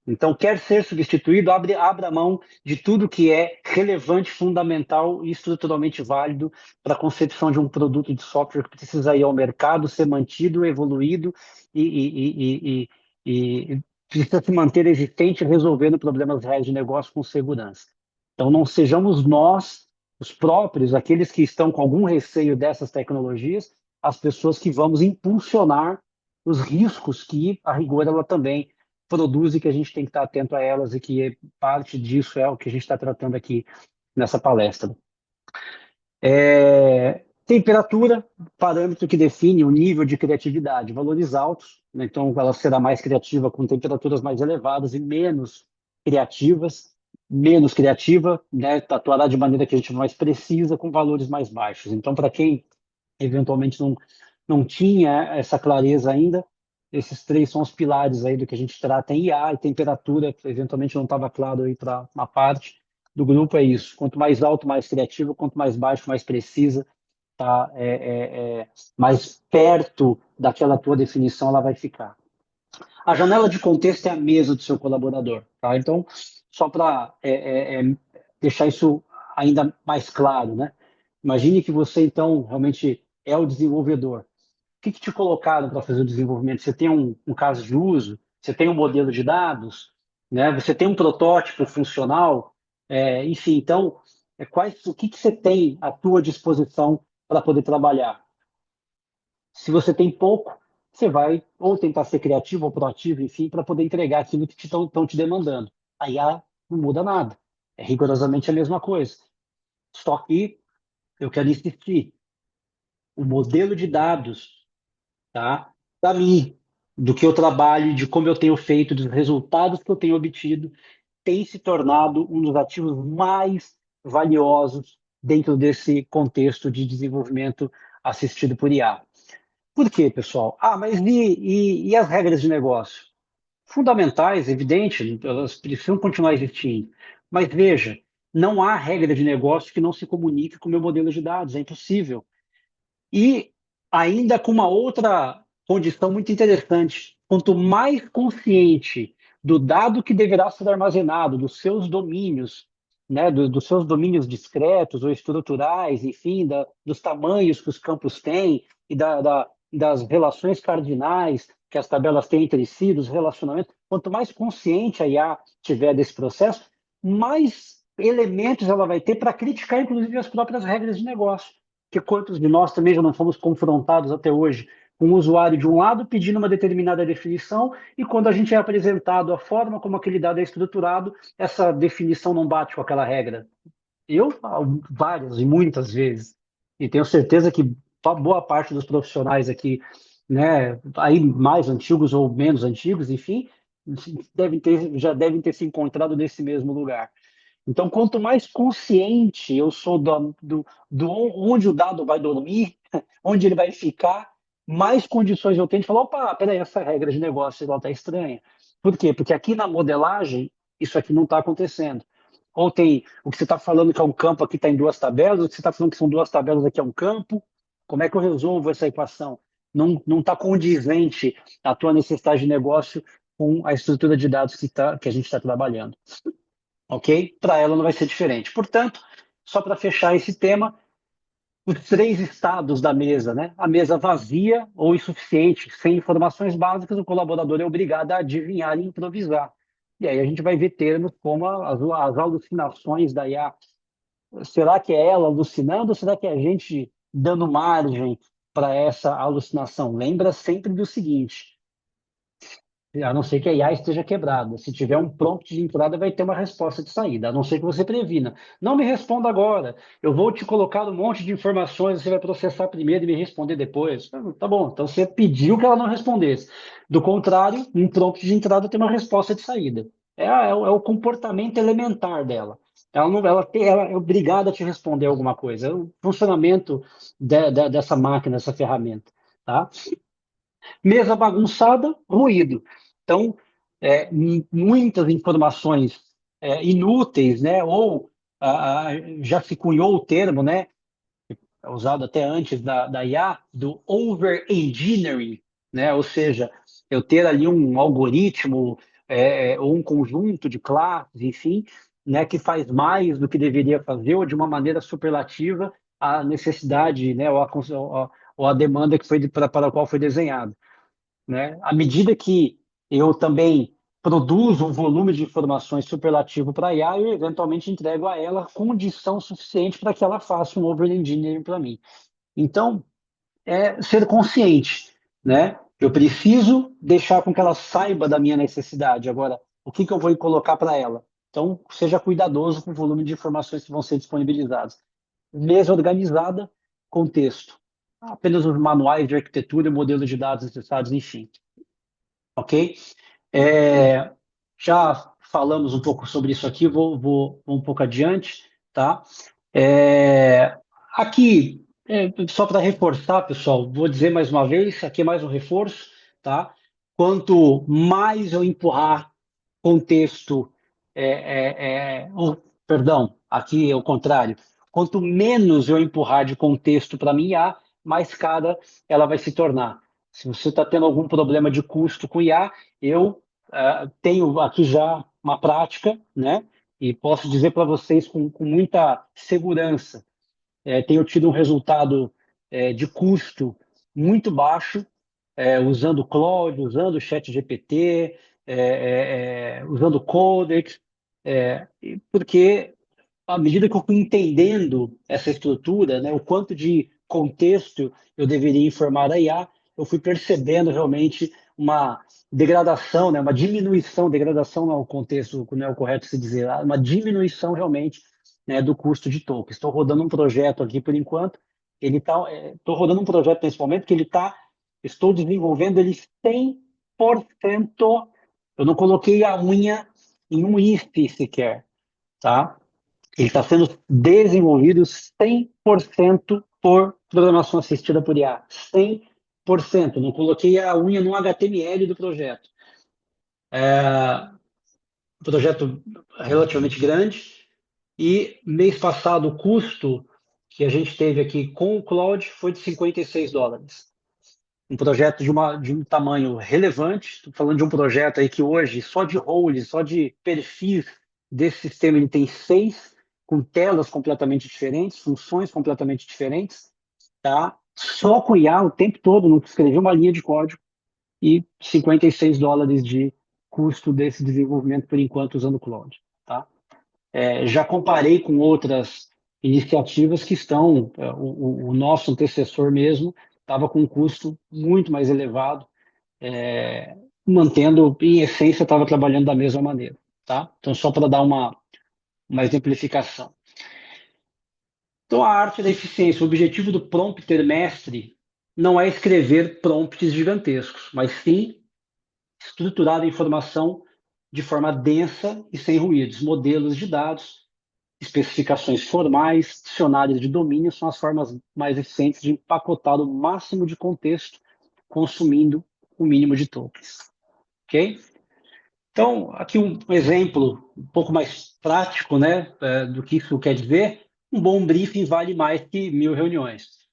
Então, quer ser substituído, abra mão de tudo que é relevante, fundamental e estruturalmente válido para a concepção de um produto de software que precisa ir ao mercado, ser mantido, evoluído e precisa se manter existente, resolvendo problemas reais de negócio com segurança. Então, não sejamos nós, os próprios, aqueles que estão com algum receio dessas tecnologias, as pessoas que vamos impulsionar os riscos que, a rigor, ela também produz e que a gente tem que estar atento a elas e que parte disso é o que a gente está tratando aqui nessa palestra. Temperatura, parâmetro que define o nível de criatividade, valores altos, né? Então ela será mais criativa com temperaturas mais elevadas e criativas, menos criativa, né? Atuará de maneira que a gente mais precisa com valores mais baixos. Então, para quem eventualmente não tinha essa clareza ainda, esses três são os pilares aí do que a gente trata em IA e temperatura, que eventualmente não estava claro aí para uma parte do grupo, é isso. Quanto mais alto, mais criativo, quanto mais baixo, mais precisa, tá? Mais perto daquela tua definição ela vai ficar. A janela de contexto é a mesa do seu colaborador, tá? Então, só para deixar isso ainda mais claro, né? Imagine que você, então, realmente é o desenvolvedor. O que te colocaram para fazer o desenvolvimento? Você tem um caso de uso? Você tem um modelo de dados? Né? Você tem um protótipo funcional? Enfim, então, o que você tem à tua disposição para poder trabalhar? Se você tem pouco, você vai ou tentar ser criativo ou proativo, enfim, para poder entregar aquilo que estão te demandando. Aí não muda nada. É rigorosamente a mesma coisa. Só que eu quero insistir. O modelo de dados, tá? Para mim, do que eu trabalho, de como eu tenho feito, dos resultados que eu tenho obtido, tem se tornado um dos ativos mais valiosos dentro desse contexto de desenvolvimento assistido por IA. Por quê, pessoal? Mas e as regras de negócio? Fundamentais, evidente, elas precisam continuar existindo. Mas veja, não há regra de negócio que não se comunique com o meu modelo de dados, é impossível. E ainda com uma outra condição muito interessante: quanto mais consciente do dado que deverá ser armazenado, dos seus domínios, né, dos seus domínios discretos ou estruturais, enfim, dos tamanhos que os campos têm e das relações cardinais que as tabelas têm entre si, dos relacionamentos, quanto mais consciente a IA tiver desse processo, mais elementos ela vai ter para criticar, inclusive, as próprias regras de negócio. Que quantos de nós também já não fomos confrontados até hoje com um usuário de um lado pedindo uma determinada definição e quando a gente é apresentado a forma como aquele dado é estruturado, essa definição não bate com aquela regra. Eu, várias e muitas vezes, e tenho certeza que boa parte dos profissionais aqui, né, aí mais antigos ou menos antigos, enfim, já devem ter se encontrado nesse mesmo lugar. Então, quanto mais consciente eu sou do onde o dado vai dormir, onde ele vai ficar, mais condições eu tenho de falar, opa, peraí, essa regra de negócio está estranha. Por quê? Porque aqui na modelagem, isso aqui não está acontecendo. Ou tem o que você está falando que é um campo aqui está em duas tabelas, o que você está falando que são duas tabelas aqui é um campo. Como é que eu resolvo essa equação? Não está condizente a tua necessidade de negócio com a estrutura de dados que a gente está trabalhando, ok? Para ela não vai ser diferente. Portanto, só para fechar esse tema, os três estados da mesa, né? A mesa vazia ou insuficiente, sem informações básicas, o colaborador é obrigado a adivinhar e improvisar. E aí a gente vai ver termos como as alucinações da IA. Será que é ela alucinando ou será que é a gente dando margem para essa alucinação? Lembra sempre do seguinte: a não ser que a IA esteja quebrada. Se tiver um prompt de entrada, vai ter uma resposta de saída, a não ser que você previna. Não me responda agora. Eu vou te colocar um monte de informações, você vai processar primeiro e me responder depois. Tá bom, então você pediu que ela não respondesse. Do contrário, um prompt de entrada tem uma resposta de saída. É o comportamento elementar dela. Ela, não, ela é obrigada a te responder alguma coisa. É o funcionamento dessa máquina, dessa ferramenta. Tá? Mesa bagunçada, ruído. Então, muitas informações inúteis, né? Ou já se cunhou o termo, né? Usado até antes da IA, do over-engineering, né? Ou seja, eu ter ali um algoritmo ou um conjunto de classes, enfim, né? Que faz mais do que deveria fazer ou de uma maneira superlativa a necessidade, né? Ou a demanda que foi para a qual foi desenhado, né? À medida que eu também produzo um volume de informações superlativo para a IA, eu eventualmente entrego a ela condição suficiente para que ela faça um over-engineering para mim. Então, é ser consciente, né? Eu preciso deixar com que ela saiba da minha necessidade. Agora, o que que eu vou colocar para ela? Então, seja cuidadoso com o volume de informações que vão ser disponibilizadas. Mesa organizada, contexto. Apenas os manuais de arquitetura e modelos de dados necessários, enfim. Ok? É, já falamos um pouco sobre isso aqui, vou um pouco adiante, tá? É, aqui, só para reforçar, pessoal, vou dizer mais uma vez, aqui é mais um reforço, tá? Quanto mais eu empurrar contexto, perdão, aqui é o contrário. Quanto menos eu empurrar de contexto para mim IA, mais cara ela vai se tornar. Se você está tendo algum problema de custo com IA, eu tenho aqui já uma prática, né? E posso dizer para vocês com muita segurança, tenho tido um resultado de custo muito baixo, usando o Claude, usando o ChatGPT, usando o Codex, porque à medida que eu fui entendendo essa estrutura, né, o quanto de contexto eu deveria informar a IA, eu fui percebendo realmente uma degradação, né, uma diminuição, degradação não é o contexto, não é o correto se dizer, uma diminuição realmente, né, do custo de tokens. Estou rodando um projeto aqui por enquanto, estou rodando um projeto nesse momento que estou desenvolvendo ele 100%, eu não coloquei a unha em um if sequer, tá? Ele está sendo desenvolvido 100% por programação assistida por IA. 100%. Não coloquei a unha no HTML do projeto. Um projeto relativamente grande. E mês passado, o custo que a gente teve aqui com o Cloud foi de US$ 56. Um projeto de um tamanho relevante. Estou falando de um projeto aí que hoje, só de roles, só de perfis desse sistema, ele tem 6, com telas completamente diferentes, funções completamente diferentes, tá? Só com IA o tempo todo, não escrevi uma linha de código, e US$ 56 de custo desse desenvolvimento por enquanto usando o Cloud, tá? Já comparei com outras iniciativas que estão, o nosso antecessor mesmo estava com um custo muito mais elevado, mantendo, em essência, estava trabalhando da mesma maneira, tá? Então, só para dar uma exemplificação. Então, a arte da eficiência, o objetivo do prompter mestre não é escrever prompts gigantescos, mas sim estruturar a informação de forma densa e sem ruídos, modelos de dados, especificações formais, dicionários de domínio são as formas mais eficientes de empacotar o máximo de contexto, consumindo o mínimo de tokens. Ok? Então, aqui um exemplo um pouco mais prático, né, do que isso quer dizer. Um bom briefing vale mais que 1.000 reuniões.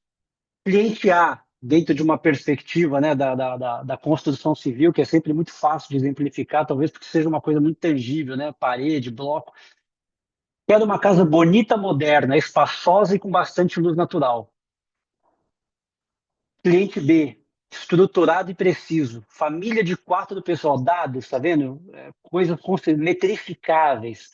Cliente A, dentro de uma perspectiva, né, da construção civil, que é sempre muito fácil de exemplificar, talvez porque seja uma coisa muito tangível, né, parede, bloco. Quero uma casa bonita, moderna, espaçosa e com bastante luz natural. Cliente B, estruturado e preciso. Família de 4 pessoal, dados, tá vendo? Coisas metrificáveis.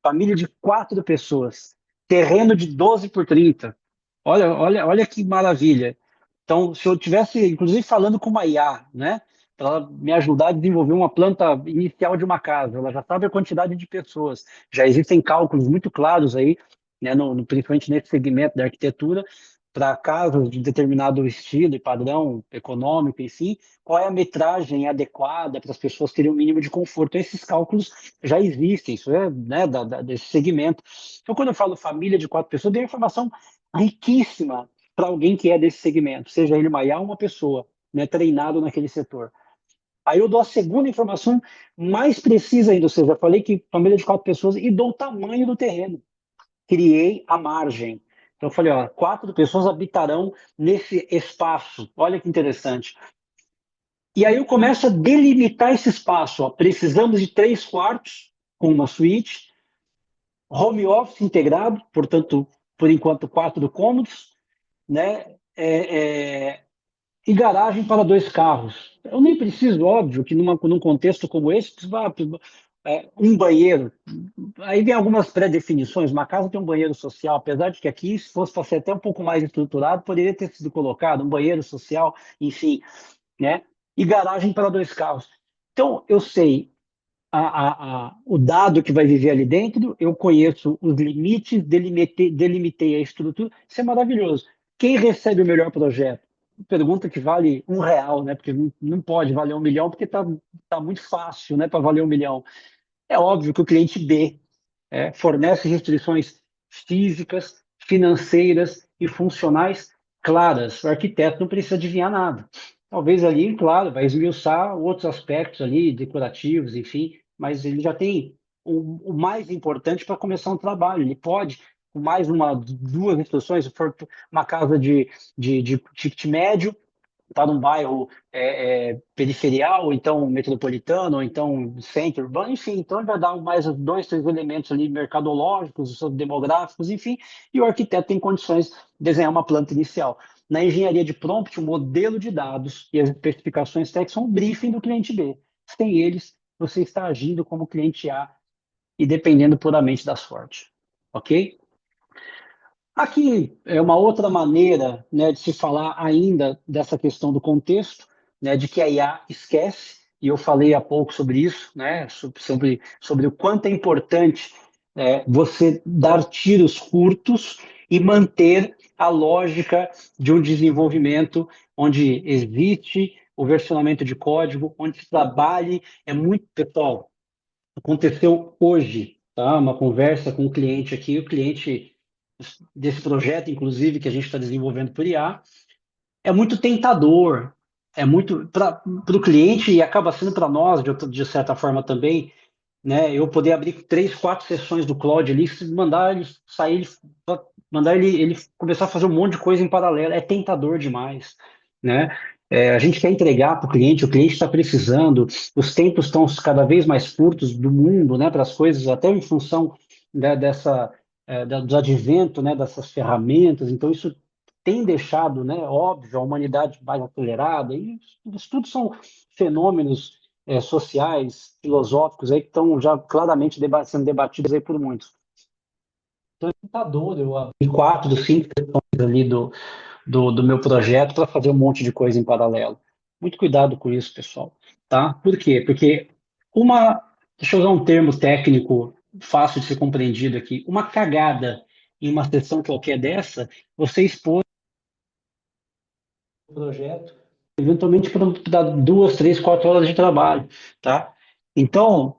Família de 4 pessoas. Terreno de 12 por 30. Olha que maravilha. Então, se eu tivesse, inclusive, falando com uma IA, né, para ela me ajudar a desenvolver uma planta inicial de uma casa, ela já sabe a quantidade de pessoas. Já existem cálculos muito claros aí, né, principalmente nesse segmento da arquitetura, para casas de determinado estilo e padrão econômico, enfim, qual é a metragem adequada para as pessoas terem o um mínimo de conforto. Então, esses cálculos já existem, isso é, né, desse segmento. Então, quando eu falo família de 4 pessoas, eu dei informação riquíssima para alguém que é desse segmento, seja ele uma IA ou uma pessoa, né, treinado naquele setor. Aí eu dou a segunda informação mais precisa ainda, ou seja, eu falei que família de 4 pessoas e dou o tamanho do terreno. Criei a margem. Então eu falei, ó, 4 pessoas habitarão nesse espaço. Olha que interessante. E aí eu começo a delimitar esse espaço. Ó. Precisamos de 3 quartos com uma suíte, home office integrado, portanto, por enquanto, 4 cômodos, né? E garagem para 2 carros. Eu nem preciso, óbvio, que num contexto como esse, um banheiro. Aí vem algumas pré-definições. Uma casa tem um banheiro social, apesar de que aqui, se fosse para ser até um pouco mais estruturado, poderia ter sido colocado um banheiro social, enfim, né? E garagem para 2 carros. Então, eu sei o dado que vai viver ali dentro, eu conheço os limites, delimitei a estrutura, isso é maravilhoso. Quem recebe o melhor projeto? Pergunta que vale R$ 1, né? Porque não pode valer 1 milhão, porque tá muito fácil, né, para valer 1 milhão. É óbvio que o cliente B fornece restrições físicas, financeiras e funcionais claras. O arquiteto não precisa adivinhar nada. Talvez ali, claro, vai esmiuçar outros aspectos ali, decorativos, enfim, mas ele já tem o mais importante para começar um trabalho. Ele pode, com mais duas instruções, se for uma casa de ticket médio, está num bairro periferial, ou então metropolitano, ou então centro urbano, enfim, então ele vai dar mais 2, 3 elementos ali mercadológicos, demográficos, enfim, e o arquiteto tem condições de desenhar uma planta inicial. Na engenharia de prompt, o modelo de dados e as especificações técnicas são um briefing do cliente B. Sem eles, você está agindo como cliente A e dependendo puramente da sorte. Ok? Aqui é uma outra maneira, né, de se falar ainda dessa questão do contexto, né, de que a IA esquece, e eu falei há pouco sobre isso, né, sobre o quanto é importante você dar tiros curtos e manter a lógica de um desenvolvimento onde existe o versionamento de código, onde se trabalhe, muito, pessoal, aconteceu hoje, tá? Uma conversa com um cliente aqui, o cliente desse projeto, inclusive, que a gente está desenvolvendo por IA, é muito tentador, é muito para o cliente e acaba sendo para nós, de certa forma também, né? Eu poder abrir 3, 4 sessões do Claude ali, mandar ele sair, mandar ele começar a fazer um monte de coisa em paralelo, é tentador demais, né? A gente quer entregar para o cliente está precisando, os tempos estão cada vez mais curtos do mundo, né, para as coisas, até em função, né, do advento, né, dessas ferramentas, então isso tem deixado, né, óbvio, a humanidade mais acelerada, e os estudos são fenômenos sociais, filosóficos aí que estão já claramente sendo debatidos aí por muitos. Então é tentador eu abrir 4, 5 sessões ali do meu projeto para fazer um monte de coisa em paralelo. Muito cuidado com isso, pessoal, tá? Por quê? Porque deixa eu usar um termo técnico fácil de ser compreendido aqui, uma cagada em uma sessão qualquer dessa, você expõe o projeto eventualmente para dar 2, 3, 4 horas de trabalho, tá? Então,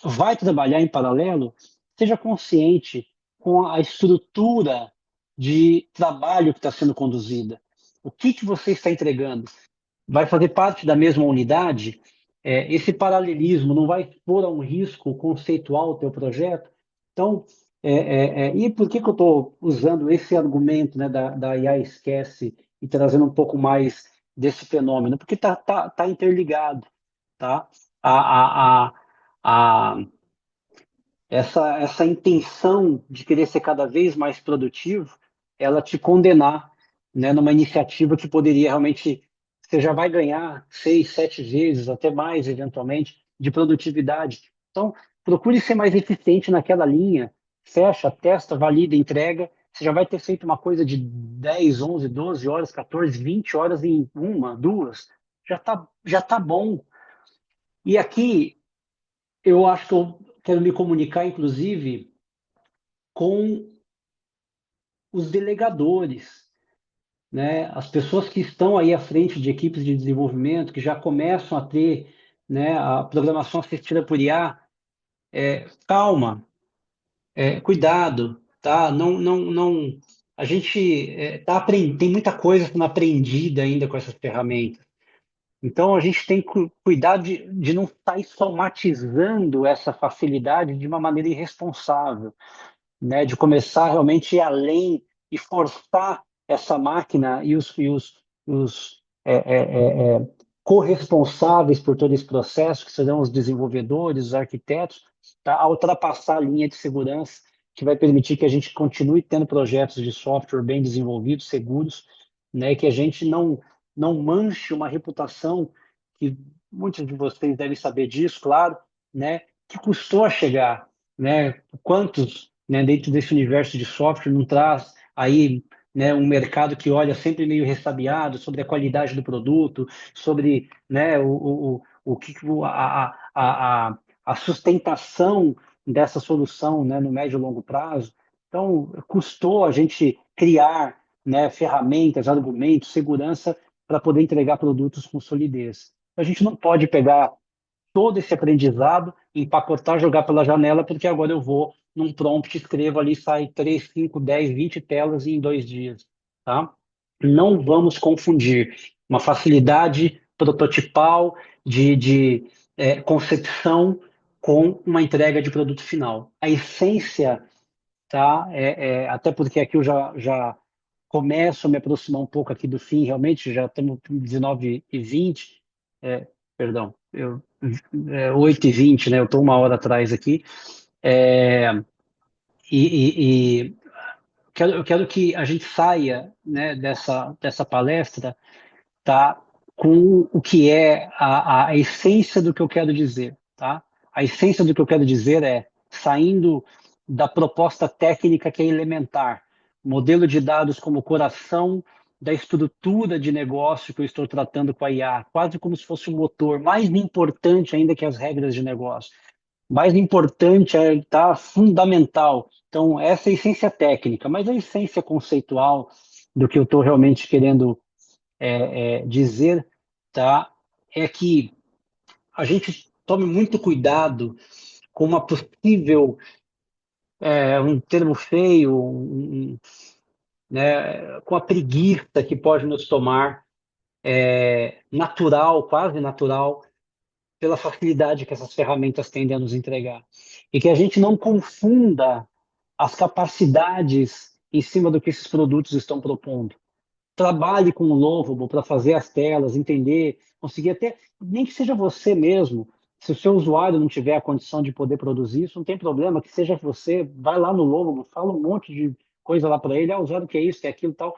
vai trabalhar em paralelo, seja consciente com a estrutura de trabalho que está sendo conduzida. O que você está entregando? Vai fazer parte da mesma unidade? Esse paralelismo não vai pôr a um risco conceitual o teu projeto? Então, e por que eu estou usando esse argumento, né, da IA esquece e trazendo um pouco mais desse fenômeno? Porque tá interligado, tá? A, a, a, a, essa intenção de querer ser cada vez mais produtivo, ela te condenar, né, numa iniciativa que poderia realmente, você já vai ganhar 6, 7 vezes, até mais, eventualmente, de produtividade. Então, procure ser mais eficiente naquela linha, fecha, testa, valida, entrega, você já vai ter feito uma coisa de 10, 11, 12 horas, 14, 20 horas em uma, duas, já tá bom. E aqui, eu acho que eu quero me comunicar, inclusive, com os delegadores, né? As pessoas que estão aí à frente de equipes de desenvolvimento, que já começam a ter, né, a programação assistida por IA, calma, cuidado, tá? Não, não, não. A gente tem muita coisa sendo aprendida ainda com essas ferramentas. Então a gente tem que cuidar de não estar somatizando essa facilidade de uma maneira irresponsável, né, de começar realmente a ir além e forçar essa máquina e os corresponsáveis por todo esse processo, que serão os desenvolvedores, os arquitetos, tá, a ultrapassar a linha de segurança que vai permitir que a gente continue tendo projetos de software bem desenvolvidos, seguros, né, que a gente não manche uma reputação que muitos de vocês devem saber disso, claro, né, que custou a chegar, né? Quantos, né, dentro desse universo de software não traz aí, né, um mercado que olha sempre meio ressabiado sobre a qualidade do produto, sobre, né, o que a sustentação dessa solução, né, no médio e longo prazo. Então, custou a gente criar, né, ferramentas, argumentos, segurança para poder entregar produtos com solidez. A gente não pode pegar todo esse aprendizado, empacotar, jogar pela janela, porque agora eu vou num prompt, escrevo ali, sai 3, 5, 10, 20 telas em 2 dias, tá? Não vamos confundir uma facilidade prototipal de concepção com uma entrega de produto final. A essência, tá? Até porque aqui eu já começo a me aproximar um pouco aqui do fim, realmente, já estamos 19h20, perdão, 8h20, né? Eu estou uma hora atrás aqui. É, e eu quero que a gente saia, né, dessa palestra, tá, com o que é a essência do que eu quero dizer, tá? A essência do que eu quero dizer é saindo da proposta técnica que é elementar, modelo de dados como coração da estrutura de negócio que eu estou tratando com a IA, quase como se fosse um motor, mais importante ainda que as regras de negócio. Mais importante tá fundamental. Então, essa é a essência técnica, mas a essência conceitual do que eu estou realmente querendo dizer, tá, é que a gente tome muito cuidado com uma possível, um termo feio, né, com a preguiça que pode nos tomar, natural, quase natural, pela facilidade que essas ferramentas tendem a nos entregar. E que a gente não confunda as capacidades em cima do que esses produtos estão propondo. Trabalhe com o Lovable para fazer as telas, entender, conseguir até, nem que seja você mesmo, se o seu usuário não tiver a condição de poder produzir isso, não tem problema, que seja você, vai lá no Lovable, fala um monte de coisa lá para ele, usuário, que é isso, que é aquilo, tal,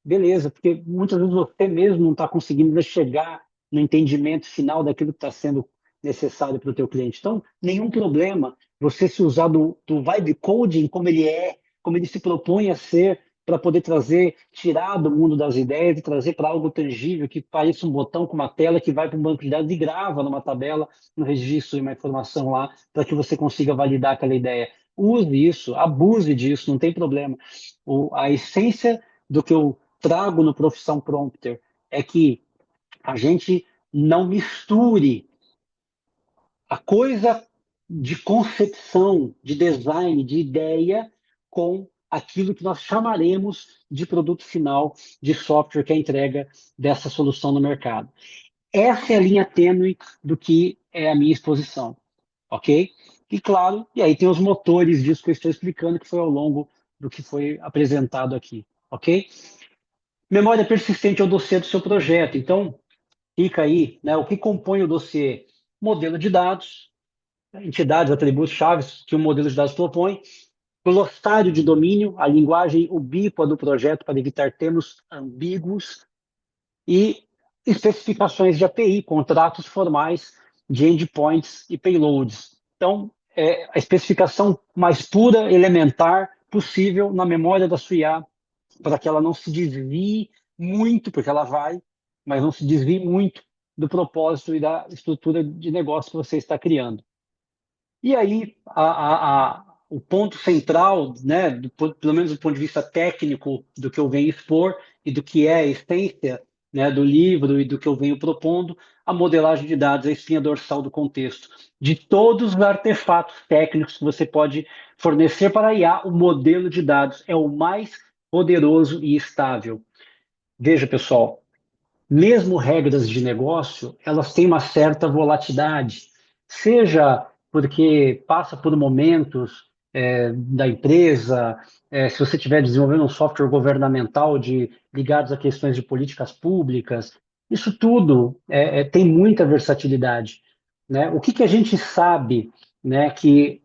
beleza, porque muitas vezes você mesmo não está conseguindo ainda chegar no entendimento final daquilo que está sendo necessário para o teu cliente. Então, nenhum problema você se usar do vibe coding como ele se propõe a ser, para poder trazer, tirar do mundo das ideias e trazer para algo tangível, que pareça um botão com uma tela que vai para um banco de dados e grava numa tabela, no registro de uma informação lá, para que você consiga validar aquela ideia. Use isso, abuse disso, não tem problema. A essência do que eu trago no Profissão Prompter é que a gente não misture a coisa de concepção, de design, de ideia, com aquilo que nós chamaremos de produto final de software, que é a entrega dessa solução no mercado. Essa é a linha tênue do que é a minha exposição, ok? E claro, e aí tem os motores disso que eu estou explicando, que foi ao longo do que foi apresentado aqui, ok? Memória persistente é o dossiê do seu projeto. Então, fica aí, né, o que compõe o dossiê? Modelo de dados, entidades, atributos, chaves que o modelo de dados propõe, glossário de domínio, a linguagem ubíqua do projeto para evitar termos ambíguos, e especificações de API, contratos formais de endpoints e payloads. Então, é a especificação mais pura, elementar possível na memória da sua IA, para que ela não se desvie muito, porque ela vai, mas não se desvie muito do propósito e da estrutura de negócio que você está criando. E aí, o ponto central, né, pelo menos do ponto de vista técnico, do que eu venho expor e do que é a essência, né, do livro e do que eu venho propondo, a modelagem de dados, a espinha dorsal do contexto. De todos os artefatos técnicos que você pode fornecer para a IA, o modelo de dados é o mais poderoso e estável. Veja, pessoal, mesmo regras de negócio, elas têm uma certa volatilidade, seja porque passa por momentos da empresa, se você estiver desenvolvendo um software governamental ligados a questões de políticas públicas, isso tudo tem muita versatilidade, né? O que a gente sabe, né, que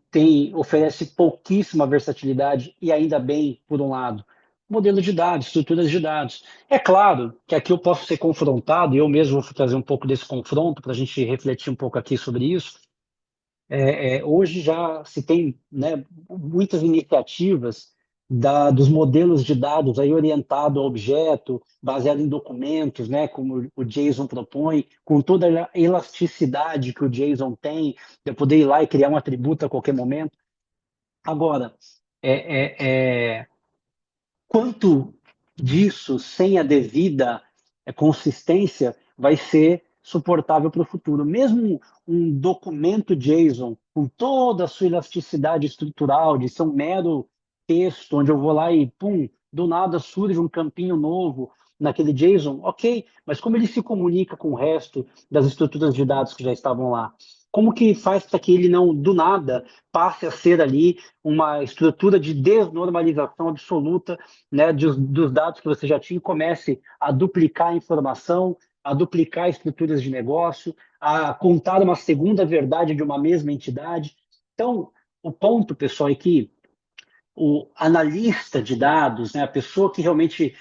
oferece pouquíssima versatilidade e ainda bem, por um lado, modelo de dados, estruturas de dados. É claro que aqui eu posso ser confrontado, e eu mesmo vou trazer um pouco desse confronto para a gente refletir um pouco aqui sobre isso. Hoje já se tem, né, muitas iniciativas dos modelos de dados aí orientado a objeto, baseado em documentos, né, como o JSON propõe, com toda a elasticidade que o JSON tem, de eu poder ir lá e criar um atributo a qualquer momento. Agora, quanto disso, sem a devida consistência, vai ser suportável para o futuro. Mesmo um documento JSON, com toda a sua elasticidade estrutural, de ser um mero texto, onde eu vou lá e, pum, do nada surge um campinho novo naquele JSON, ok, mas como ele se comunica com o resto das estruturas de dados que já estavam lá? Como que faz para que ele não, do nada, passe a ser ali uma estrutura de desnormalização absoluta, né, dos dados que você já tinha, e comece a duplicar a informação, a duplicar estruturas de negócio, a contar uma segunda verdade de uma mesma entidade? Então, o ponto, pessoal, é que o analista de dados, né, a pessoa que realmente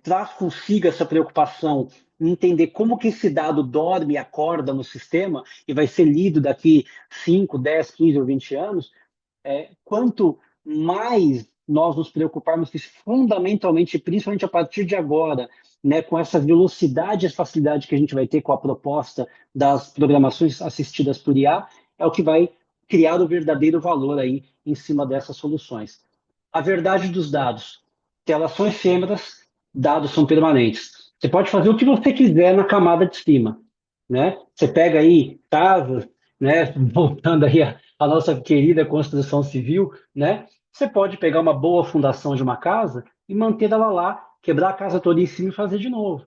traz consigo essa preocupação em entender como que esse dado dorme e acorda no sistema e vai ser lido daqui 5, 10, 15 ou 20 anos, quanto mais nós nos preocuparmos fundamentalmente, principalmente a partir de agora, né, com essa velocidade e facilidade que a gente vai ter com a proposta das programações assistidas por IA, é o que vai criar o verdadeiro valor aí em cima dessas soluções. A verdade dos dados. Telas são efêmeras, dados são permanentes. Você pode fazer o que você quiser na camada de cima, né? Você pega aí casas, né? Voltando aí a nossa querida construção civil, né? Você pode pegar uma boa fundação de uma casa e manter ela lá, quebrar a casa toda em cima e fazer de novo,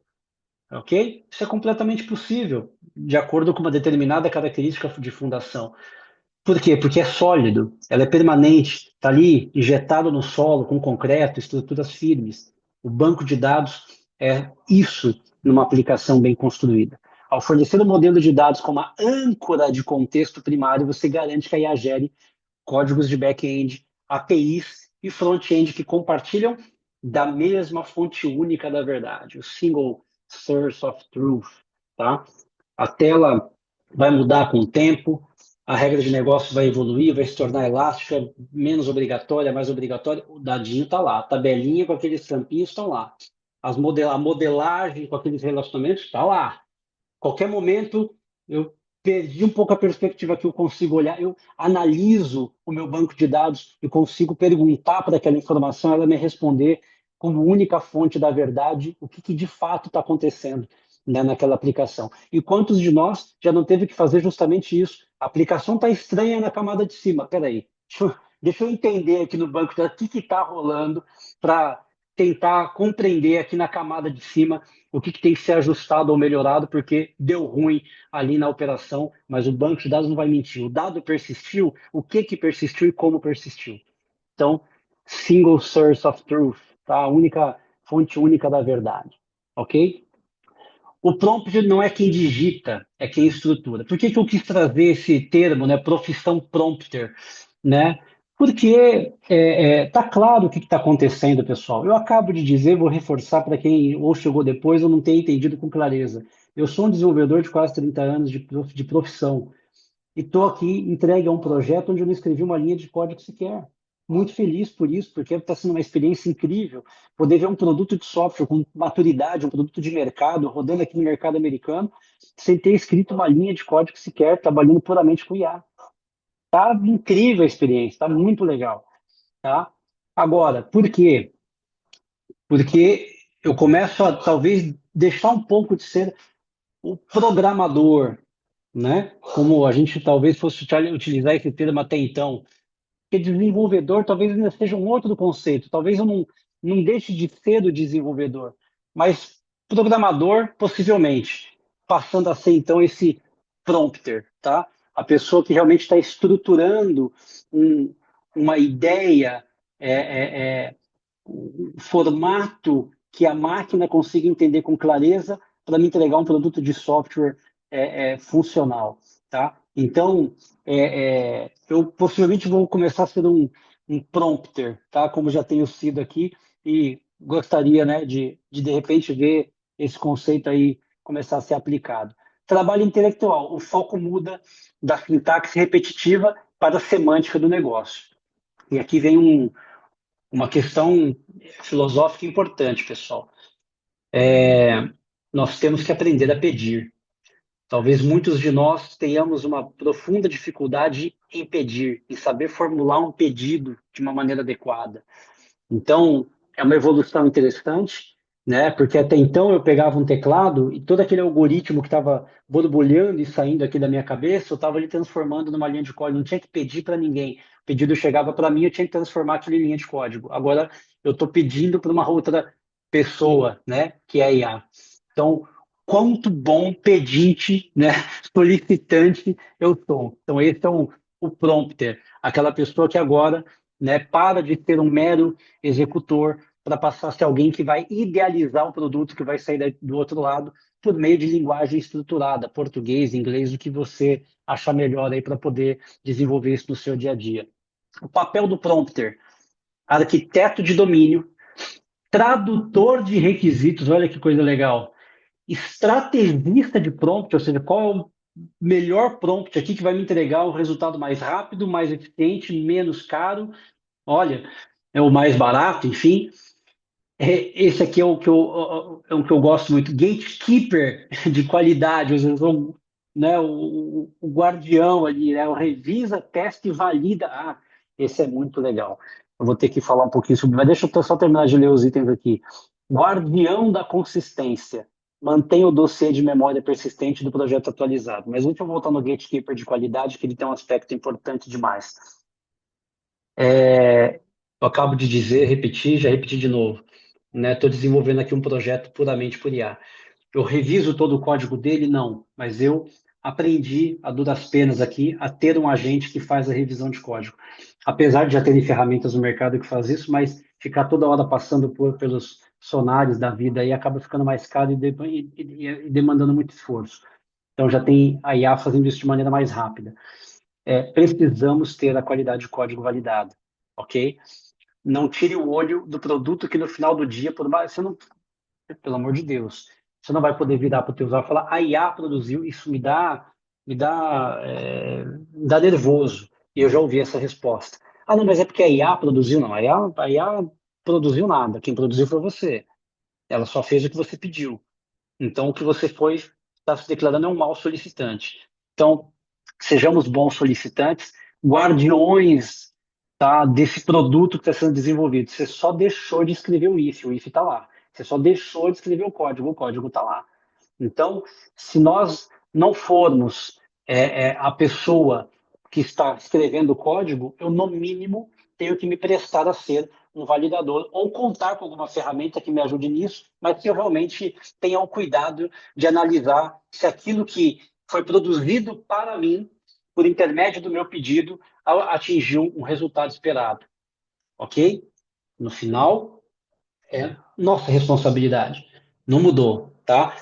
ok? Isso é completamente possível, de acordo com uma determinada característica de fundação. Por quê? Porque é sólido, ela é permanente, está ali injetado no solo, com concreto, estruturas firmes. O banco de dados é isso numa aplicação bem construída. Ao fornecer um modelo de dados como uma âncora de contexto primário, você garante que a IA gere códigos de back-end, APIs e front-end que compartilham da mesma fonte única da verdade, o single source of truth, tá? A tela vai mudar com o tempo, a regra de negócio vai evoluir, vai se tornar elástica, menos obrigatória, mais obrigatória. O dadinho está lá, a tabelinha com aqueles campinhos estão lá. A modelagem com aqueles relacionamentos está lá. Qualquer momento, eu perdi um pouco a perspectiva que eu consigo olhar, eu analiso o meu banco de dados e consigo perguntar para aquela informação, ela me responder como única fonte da verdade o que de fato está acontecendo, né, naquela aplicação. E quantos de nós já não teve que fazer justamente isso? A aplicação está estranha na camada de cima. Peraí, deixa eu entender aqui no banco o que está rolando para tentar compreender aqui na camada de cima o que tem que ser ajustado ou melhorado, porque deu ruim ali na operação, mas o banco de dados não vai mentir. O dado persistiu, o que persistiu e como persistiu. Então, single source of truth, tá? A única fonte única da verdade, ok? O prompt não é quem digita, é quem estrutura. Por que que eu quis trazer esse termo, né, profissão prompter, né? Porque tá claro o que está acontecendo, pessoal. Eu acabo de dizer, vou reforçar para quem ou chegou depois ou não tem entendido com clareza. Eu sou um desenvolvedor de quase 30 anos de profissão e estou aqui entregue a um projeto onde eu não escrevi uma linha de código sequer. Muito feliz por isso, porque está sendo uma experiência incrível poder ver um produto de software com maturidade, um produto de mercado, rodando aqui no mercado americano, sem ter escrito uma linha de código sequer, trabalhando puramente com IA. Tá incrível a experiência, tá muito legal, tá? Agora, por quê? Porque eu começo a talvez deixar um pouco de ser o programador, né? Como a gente talvez fosse utilizar esse termo até então. Porque desenvolvedor talvez ainda seja um outro conceito. Talvez eu não deixe de ser o desenvolvedor, mas programador, possivelmente, passando a ser então esse prompter, tá? A pessoa que realmente está estruturando um, uma ideia, um formato que a máquina consiga entender com clareza para me entregar um produto de software funcional, tá? Então, eu possivelmente vou começar a ser um prompter, tá? Como já tenho sido aqui, e gostaria, né, de repente ver esse conceito aí começar a ser aplicado. Trabalho intelectual, o foco muda da sintaxe repetitiva para a semântica do negócio. E aqui vem uma questão filosófica importante, pessoal. Nós temos que aprender a pedir. Talvez muitos de nós tenhamos uma profunda dificuldade em pedir, em saber formular um pedido de uma maneira adequada. Então, é uma evolução interessante, né? Porque até então eu pegava um teclado e todo aquele algoritmo que estava borbulhando e saindo aqui da minha cabeça, eu estava ali transformando numa linha de código. Não tinha que pedir para ninguém. O pedido chegava para mim, eu tinha que transformar aquilo em linha de código. Agora, eu estou pedindo para uma outra pessoa, né? Que é a IA. Então, quanto bom pedinte, né? Solicitante eu sou. Então, esse é o prompter, aquela pessoa que agora, né, para de ser um mero executor para passar a ser alguém que vai idealizar o produto que vai sair do outro lado por meio de linguagem estruturada, português, inglês, o que você achar melhor aí para poder desenvolver isso no seu dia a dia. O papel do prompter, arquiteto de domínio, tradutor de requisitos, olha que coisa legal, estrategista de prompt, ou seja, qual é o melhor prompt aqui que vai me entregar o resultado mais rápido, mais eficiente, menos caro, olha, é o mais barato, enfim. Esse aqui é o que eu gosto muito. Gatekeeper de qualidade, ou seja, né, o guardião ali, né, o revisa, testa e valida. Ah, esse é muito legal. Eu vou ter que falar um pouquinho sobre, mas deixa eu só terminar de ler os itens aqui. Guardião da consistência. Mantém o dossiê de memória persistente do projeto atualizado. Mas deixa eu voltar no Gatekeeper de qualidade, que ele tem um aspecto importante demais. Eu acabo de dizer, repetir, já repeti de novo, né? Estou desenvolvendo aqui um projeto puramente por IA. Eu reviso todo o código dele? Não, mas eu aprendi a duras penas aqui a ter um agente que faz a revisão de código. Apesar de já terem ferramentas no mercado que faz isso, mas ficar toda hora passando pelos sonares da vida aí acaba ficando mais caro e demandando muito esforço. Então já tem a IA fazendo isso de maneira mais rápida. Precisamos ter a qualidade de código validada, ok? Não tire o olho do produto que no final do dia, por mais, você não, pelo amor de Deus, você não vai poder virar para o teu usuário e falar, a IA produziu, isso me dá nervoso. E eu já ouvi essa resposta. Ah, não, mas é porque a IA produziu, não. A IA produziu nada. Quem produziu foi você. Ela só fez o que você pediu. Então, o que você foi, está se declarando é um mau solicitante. Então, sejamos bons solicitantes, guardiões, tá, desse produto que está sendo desenvolvido. Você só deixou de escrever o if está lá. Você só deixou de escrever o código está lá. Então, se nós não formos a pessoa que está escrevendo o código, eu, no mínimo, tenho que me prestar a ser um validador ou contar com alguma ferramenta que me ajude nisso, mas que eu realmente tenha o cuidado de analisar se aquilo que foi produzido para mim, por intermédio do meu pedido, atingiu um resultado esperado, ok? No final, é nossa responsabilidade. Não mudou, tá?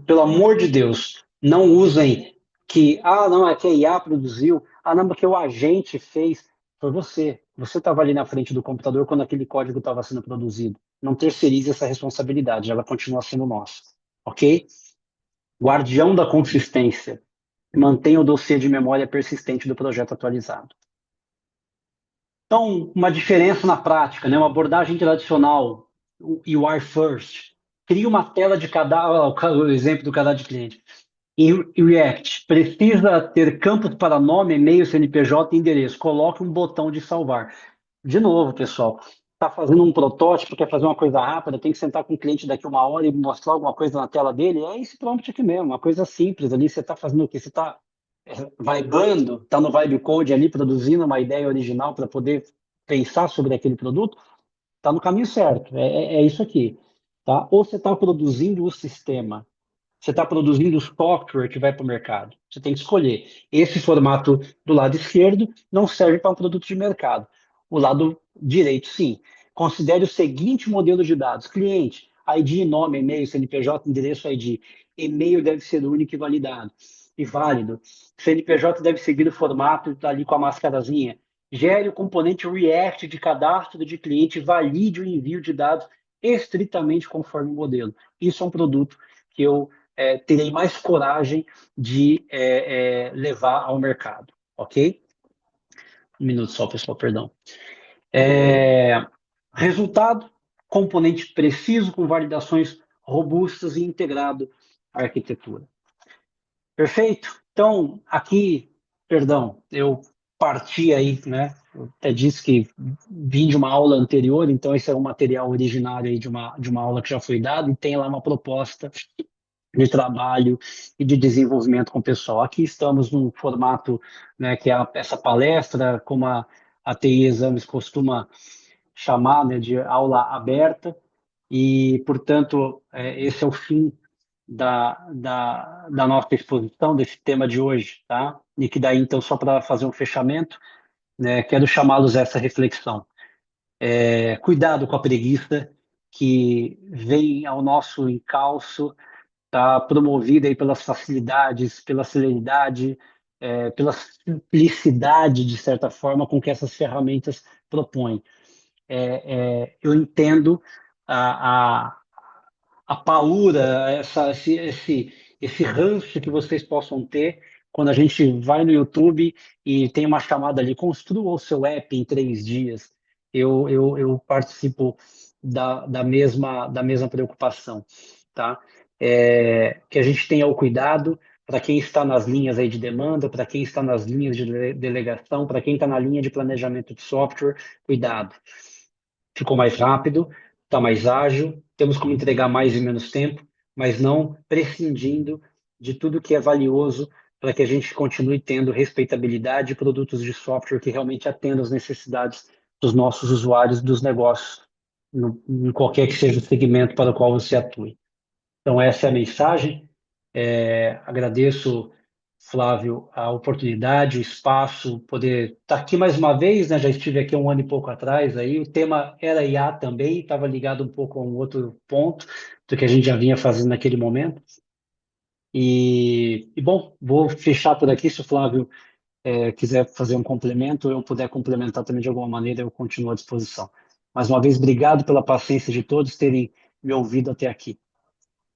Pelo amor de Deus, não usem que, não, é que a IA produziu, não, porque o agente fez. Foi você. Você estava ali na frente do computador quando aquele código estava sendo produzido. Não terceirize essa responsabilidade, ela continua sendo nossa, ok? Guardião da consistência. Mantenha o dossiê de memória persistente do projeto atualizado. Então, uma diferença na prática, né? Uma abordagem tradicional, o UI first, cria uma tela de cadastro, o exemplo do cadastro de cliente. Em React, precisa ter campos para nome, e-mail, CNPJ e endereço. Coloque um botão de salvar. De novo, pessoal, está fazendo um protótipo, quer fazer uma coisa rápida, tem que sentar com o cliente daqui uma hora e mostrar alguma coisa na tela dele. É esse prompt aqui mesmo, uma coisa simples ali. Você está fazendo o quê? Você está vibando, está no vibe code ali, produzindo uma ideia original para poder pensar sobre aquele produto, está no caminho certo. É isso aqui. Tá? Ou você está produzindo o sistema, você está produzindo o software que vai para o mercado. Você tem que escolher. Esse formato do lado esquerdo não serve para um produto de mercado. O lado direito, sim. Considere o seguinte modelo de dados: cliente, ID, nome, e-mail, CNPJ, endereço, ID. E-mail deve ser único e validado e válido. CNPJ deve seguir o formato, está ali com a mascarazinha. Gere o componente React de cadastro de cliente, valide o envio de dados estritamente conforme o modelo. Isso é um produto que eu terei mais coragem de levar ao mercado, ok? Um minuto só, pessoal, perdão. Resultado, componente preciso com validações robustas e integrado à arquitetura. Perfeito? Então, aqui, perdão, eu parti aí, né? Eu até disse que vim de uma aula anterior, então esse é um material originário aí de uma aula que já foi dada e tem lá uma proposta de trabalho e de desenvolvimento com o pessoal. Aqui estamos num formato, né, que é essa palestra, como a TI Exames costuma chamar, né, de aula aberta, e, portanto, esse é o fim da nossa exposição, desse tema de hoje, tá? E que daí, então, só para fazer um fechamento, né, quero chamá-los a essa reflexão. Cuidado com a preguiça que vem ao nosso encalço, tá promovida aí pelas facilidades, pela celeridade, pela simplicidade, de certa forma, com que essas ferramentas propõem. Eu entendo a, a paura, esse ranço que vocês possam ter quando a gente vai no YouTube e tem uma chamada ali, construa o seu app em 3 dias. Eu participo da mesma preocupação, tá? Que a gente tenha o cuidado para quem está nas linhas aí de demanda, para quem está nas linhas de delegação, para quem está na linha de planejamento de software, cuidado. Ficou mais rápido, está mais ágil, temos como entregar mais em menos tempo, mas não prescindindo de tudo que é valioso para que a gente continue tendo respeitabilidade e produtos de software que realmente atendam às necessidades dos nossos usuários, dos negócios, em qualquer que seja o segmento para o qual você atue. Então, essa é a mensagem. Agradeço, Flávio, a oportunidade, o espaço, poder estar aqui mais uma vez, né? Já estive aqui um ano e pouco atrás, aí o tema era IA também, estava ligado um pouco a um outro ponto do que a gente já vinha fazendo naquele momento. Bom, vou fechar por aqui, se o Flávio quiser fazer um complemento, eu puder complementar também de alguma maneira, eu continuo à disposição. Mais uma vez, obrigado pela paciência de todos terem me ouvido até aqui.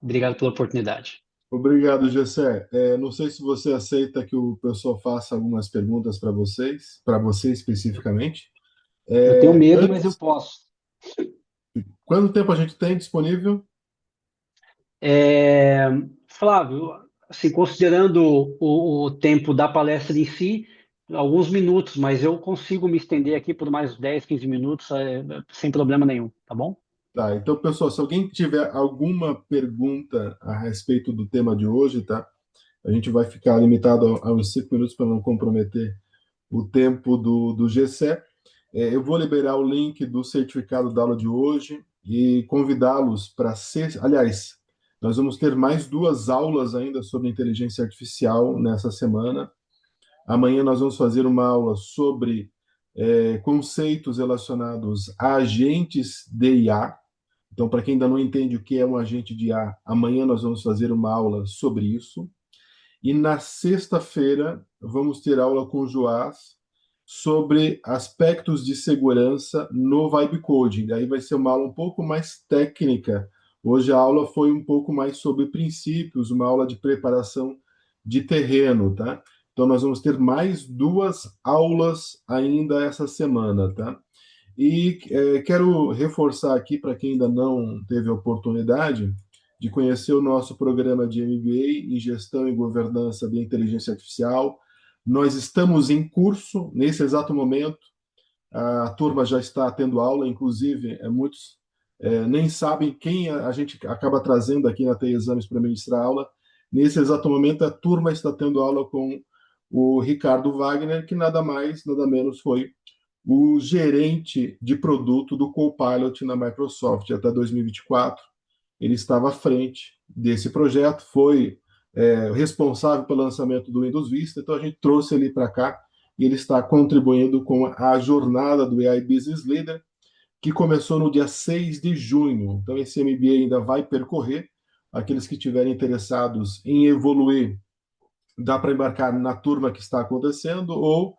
Obrigado pela oportunidade. Obrigado, Gessé. Não sei se você aceita que o pessoal faça algumas perguntas para você especificamente. Eu tenho medo, mas eu Antes, posso. quanto tempo a gente tem disponível? É, Flávio, assim, considerando o tempo da palestra em si, alguns minutos, mas eu consigo me estender aqui por mais 10, 15 minutos, sem problema nenhum, tá bom? Tá, então, pessoal, se alguém tiver alguma pergunta a respeito do tema de hoje, tá? A gente vai ficar limitado a uns 5 minutos para não comprometer o tempo do Gessé. Eu vou liberar o link do certificado da aula de hoje e convidá-los para ser. Aliás, nós vamos ter mais duas aulas ainda sobre inteligência artificial nessa semana. Amanhã nós vamos fazer uma aula sobre conceitos relacionados a agentes de IA. Então, para quem ainda não entende o que é um agente de IA, amanhã nós vamos fazer uma aula sobre isso. E na sexta-feira vamos ter aula com o Joás sobre aspectos de segurança no Vibe Coding. Daí vai ser uma aula um pouco mais técnica. Hoje a aula foi um pouco mais sobre princípios, uma aula de preparação de terreno, tá? Então nós vamos ter mais duas aulas ainda essa semana, tá? E quero reforçar aqui para quem ainda não teve a oportunidade de conhecer o nosso programa de MBA em Gestão e Governança de Inteligência Artificial. Nós estamos em curso nesse exato momento. A turma já está tendo aula, inclusive muitos nem sabem quem a gente acaba trazendo aqui na TI Exames para ministrar aula. Nesse exato momento, a turma está tendo aula com o Ricardo Wagner, que nada mais, nada menos foi o gerente de produto do Copilot na Microsoft até 2024. Ele estava à frente desse projeto, foi responsável pelo lançamento do Windows Vista, então a gente trouxe ele para cá e ele está contribuindo com a jornada do AI Business Leader, que começou no dia 6 de junho. Então esse MBA ainda vai percorrer. Aqueles que estiverem interessados em evoluir, dá para embarcar na turma que está acontecendo ou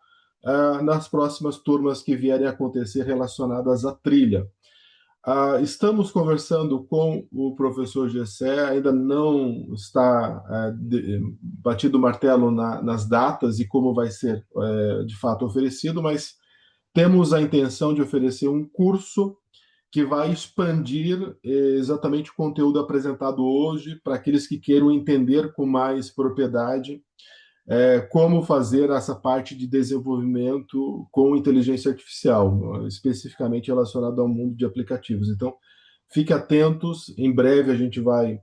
nas próximas turmas que vierem a acontecer relacionadas à trilha. Estamos conversando com o professor Gessé, ainda não está batido o martelo nas datas e como vai ser de fato oferecido, mas temos a intenção de oferecer um curso que vai expandir exatamente o conteúdo apresentado hoje para aqueles que queiram entender com mais propriedade como fazer essa parte de desenvolvimento com inteligência artificial, especificamente relacionado ao mundo de aplicativos. Então, fique atentos, em breve a gente vai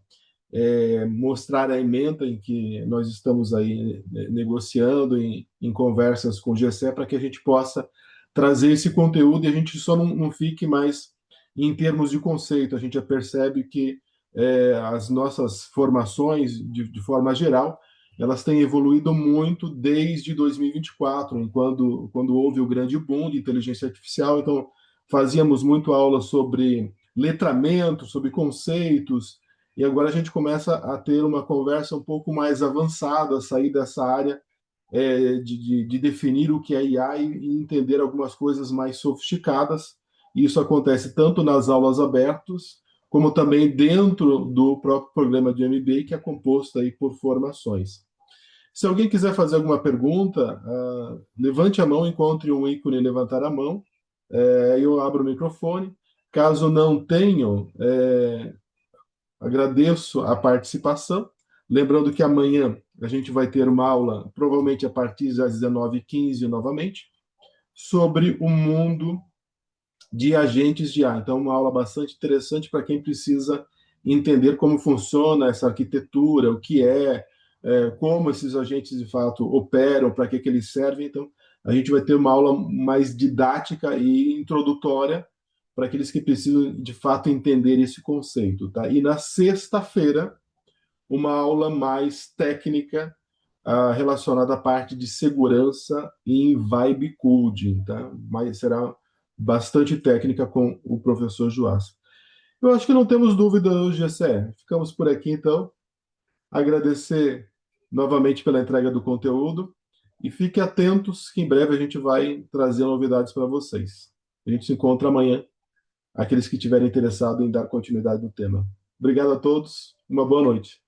mostrar a ementa em que nós estamos aí negociando em conversas com o GCE para que a gente possa trazer esse conteúdo e a gente só não fique mais em termos de conceito, a gente já percebe que as nossas formações, de forma geral, elas têm evoluído muito desde 2024, quando houve o grande boom de inteligência artificial. Então, fazíamos muito aula sobre letramento, sobre conceitos, e agora a gente começa a ter uma conversa um pouco mais avançada, sair dessa área de definir o que é IA e entender algumas coisas mais sofisticadas. Isso acontece tanto nas aulas abertas, como também dentro do próprio programa de MBA, que é composto aí por formações. Se alguém quiser fazer alguma pergunta, levante a mão, encontre um ícone levantar a mão, eu abro o microfone. Caso não tenham, agradeço a participação. Lembrando que amanhã a gente vai ter uma aula, provavelmente a partir das 19h15 novamente, sobre o mundo de agentes de IA. Então, uma aula bastante interessante para quem precisa entender como funciona essa arquitetura, o que como esses agentes de fato operam, para que eles servem. Então, a gente vai ter uma aula mais didática e introdutória para aqueles que precisam de fato entender esse conceito, tá? E na sexta-feira, uma aula mais técnica relacionada à parte de segurança em Vibe Coding, tá? Mas será bastante técnica com o professor Joás. Eu acho que não temos dúvida hoje, Gessé. Ficamos por aqui, então. Agradecer novamente pela entrega do conteúdo e fiquem atentos que em breve a gente vai trazer novidades para vocês. A gente se encontra amanhã, aqueles que estiverem interessados em dar continuidade no tema. Obrigado a todos, uma boa noite.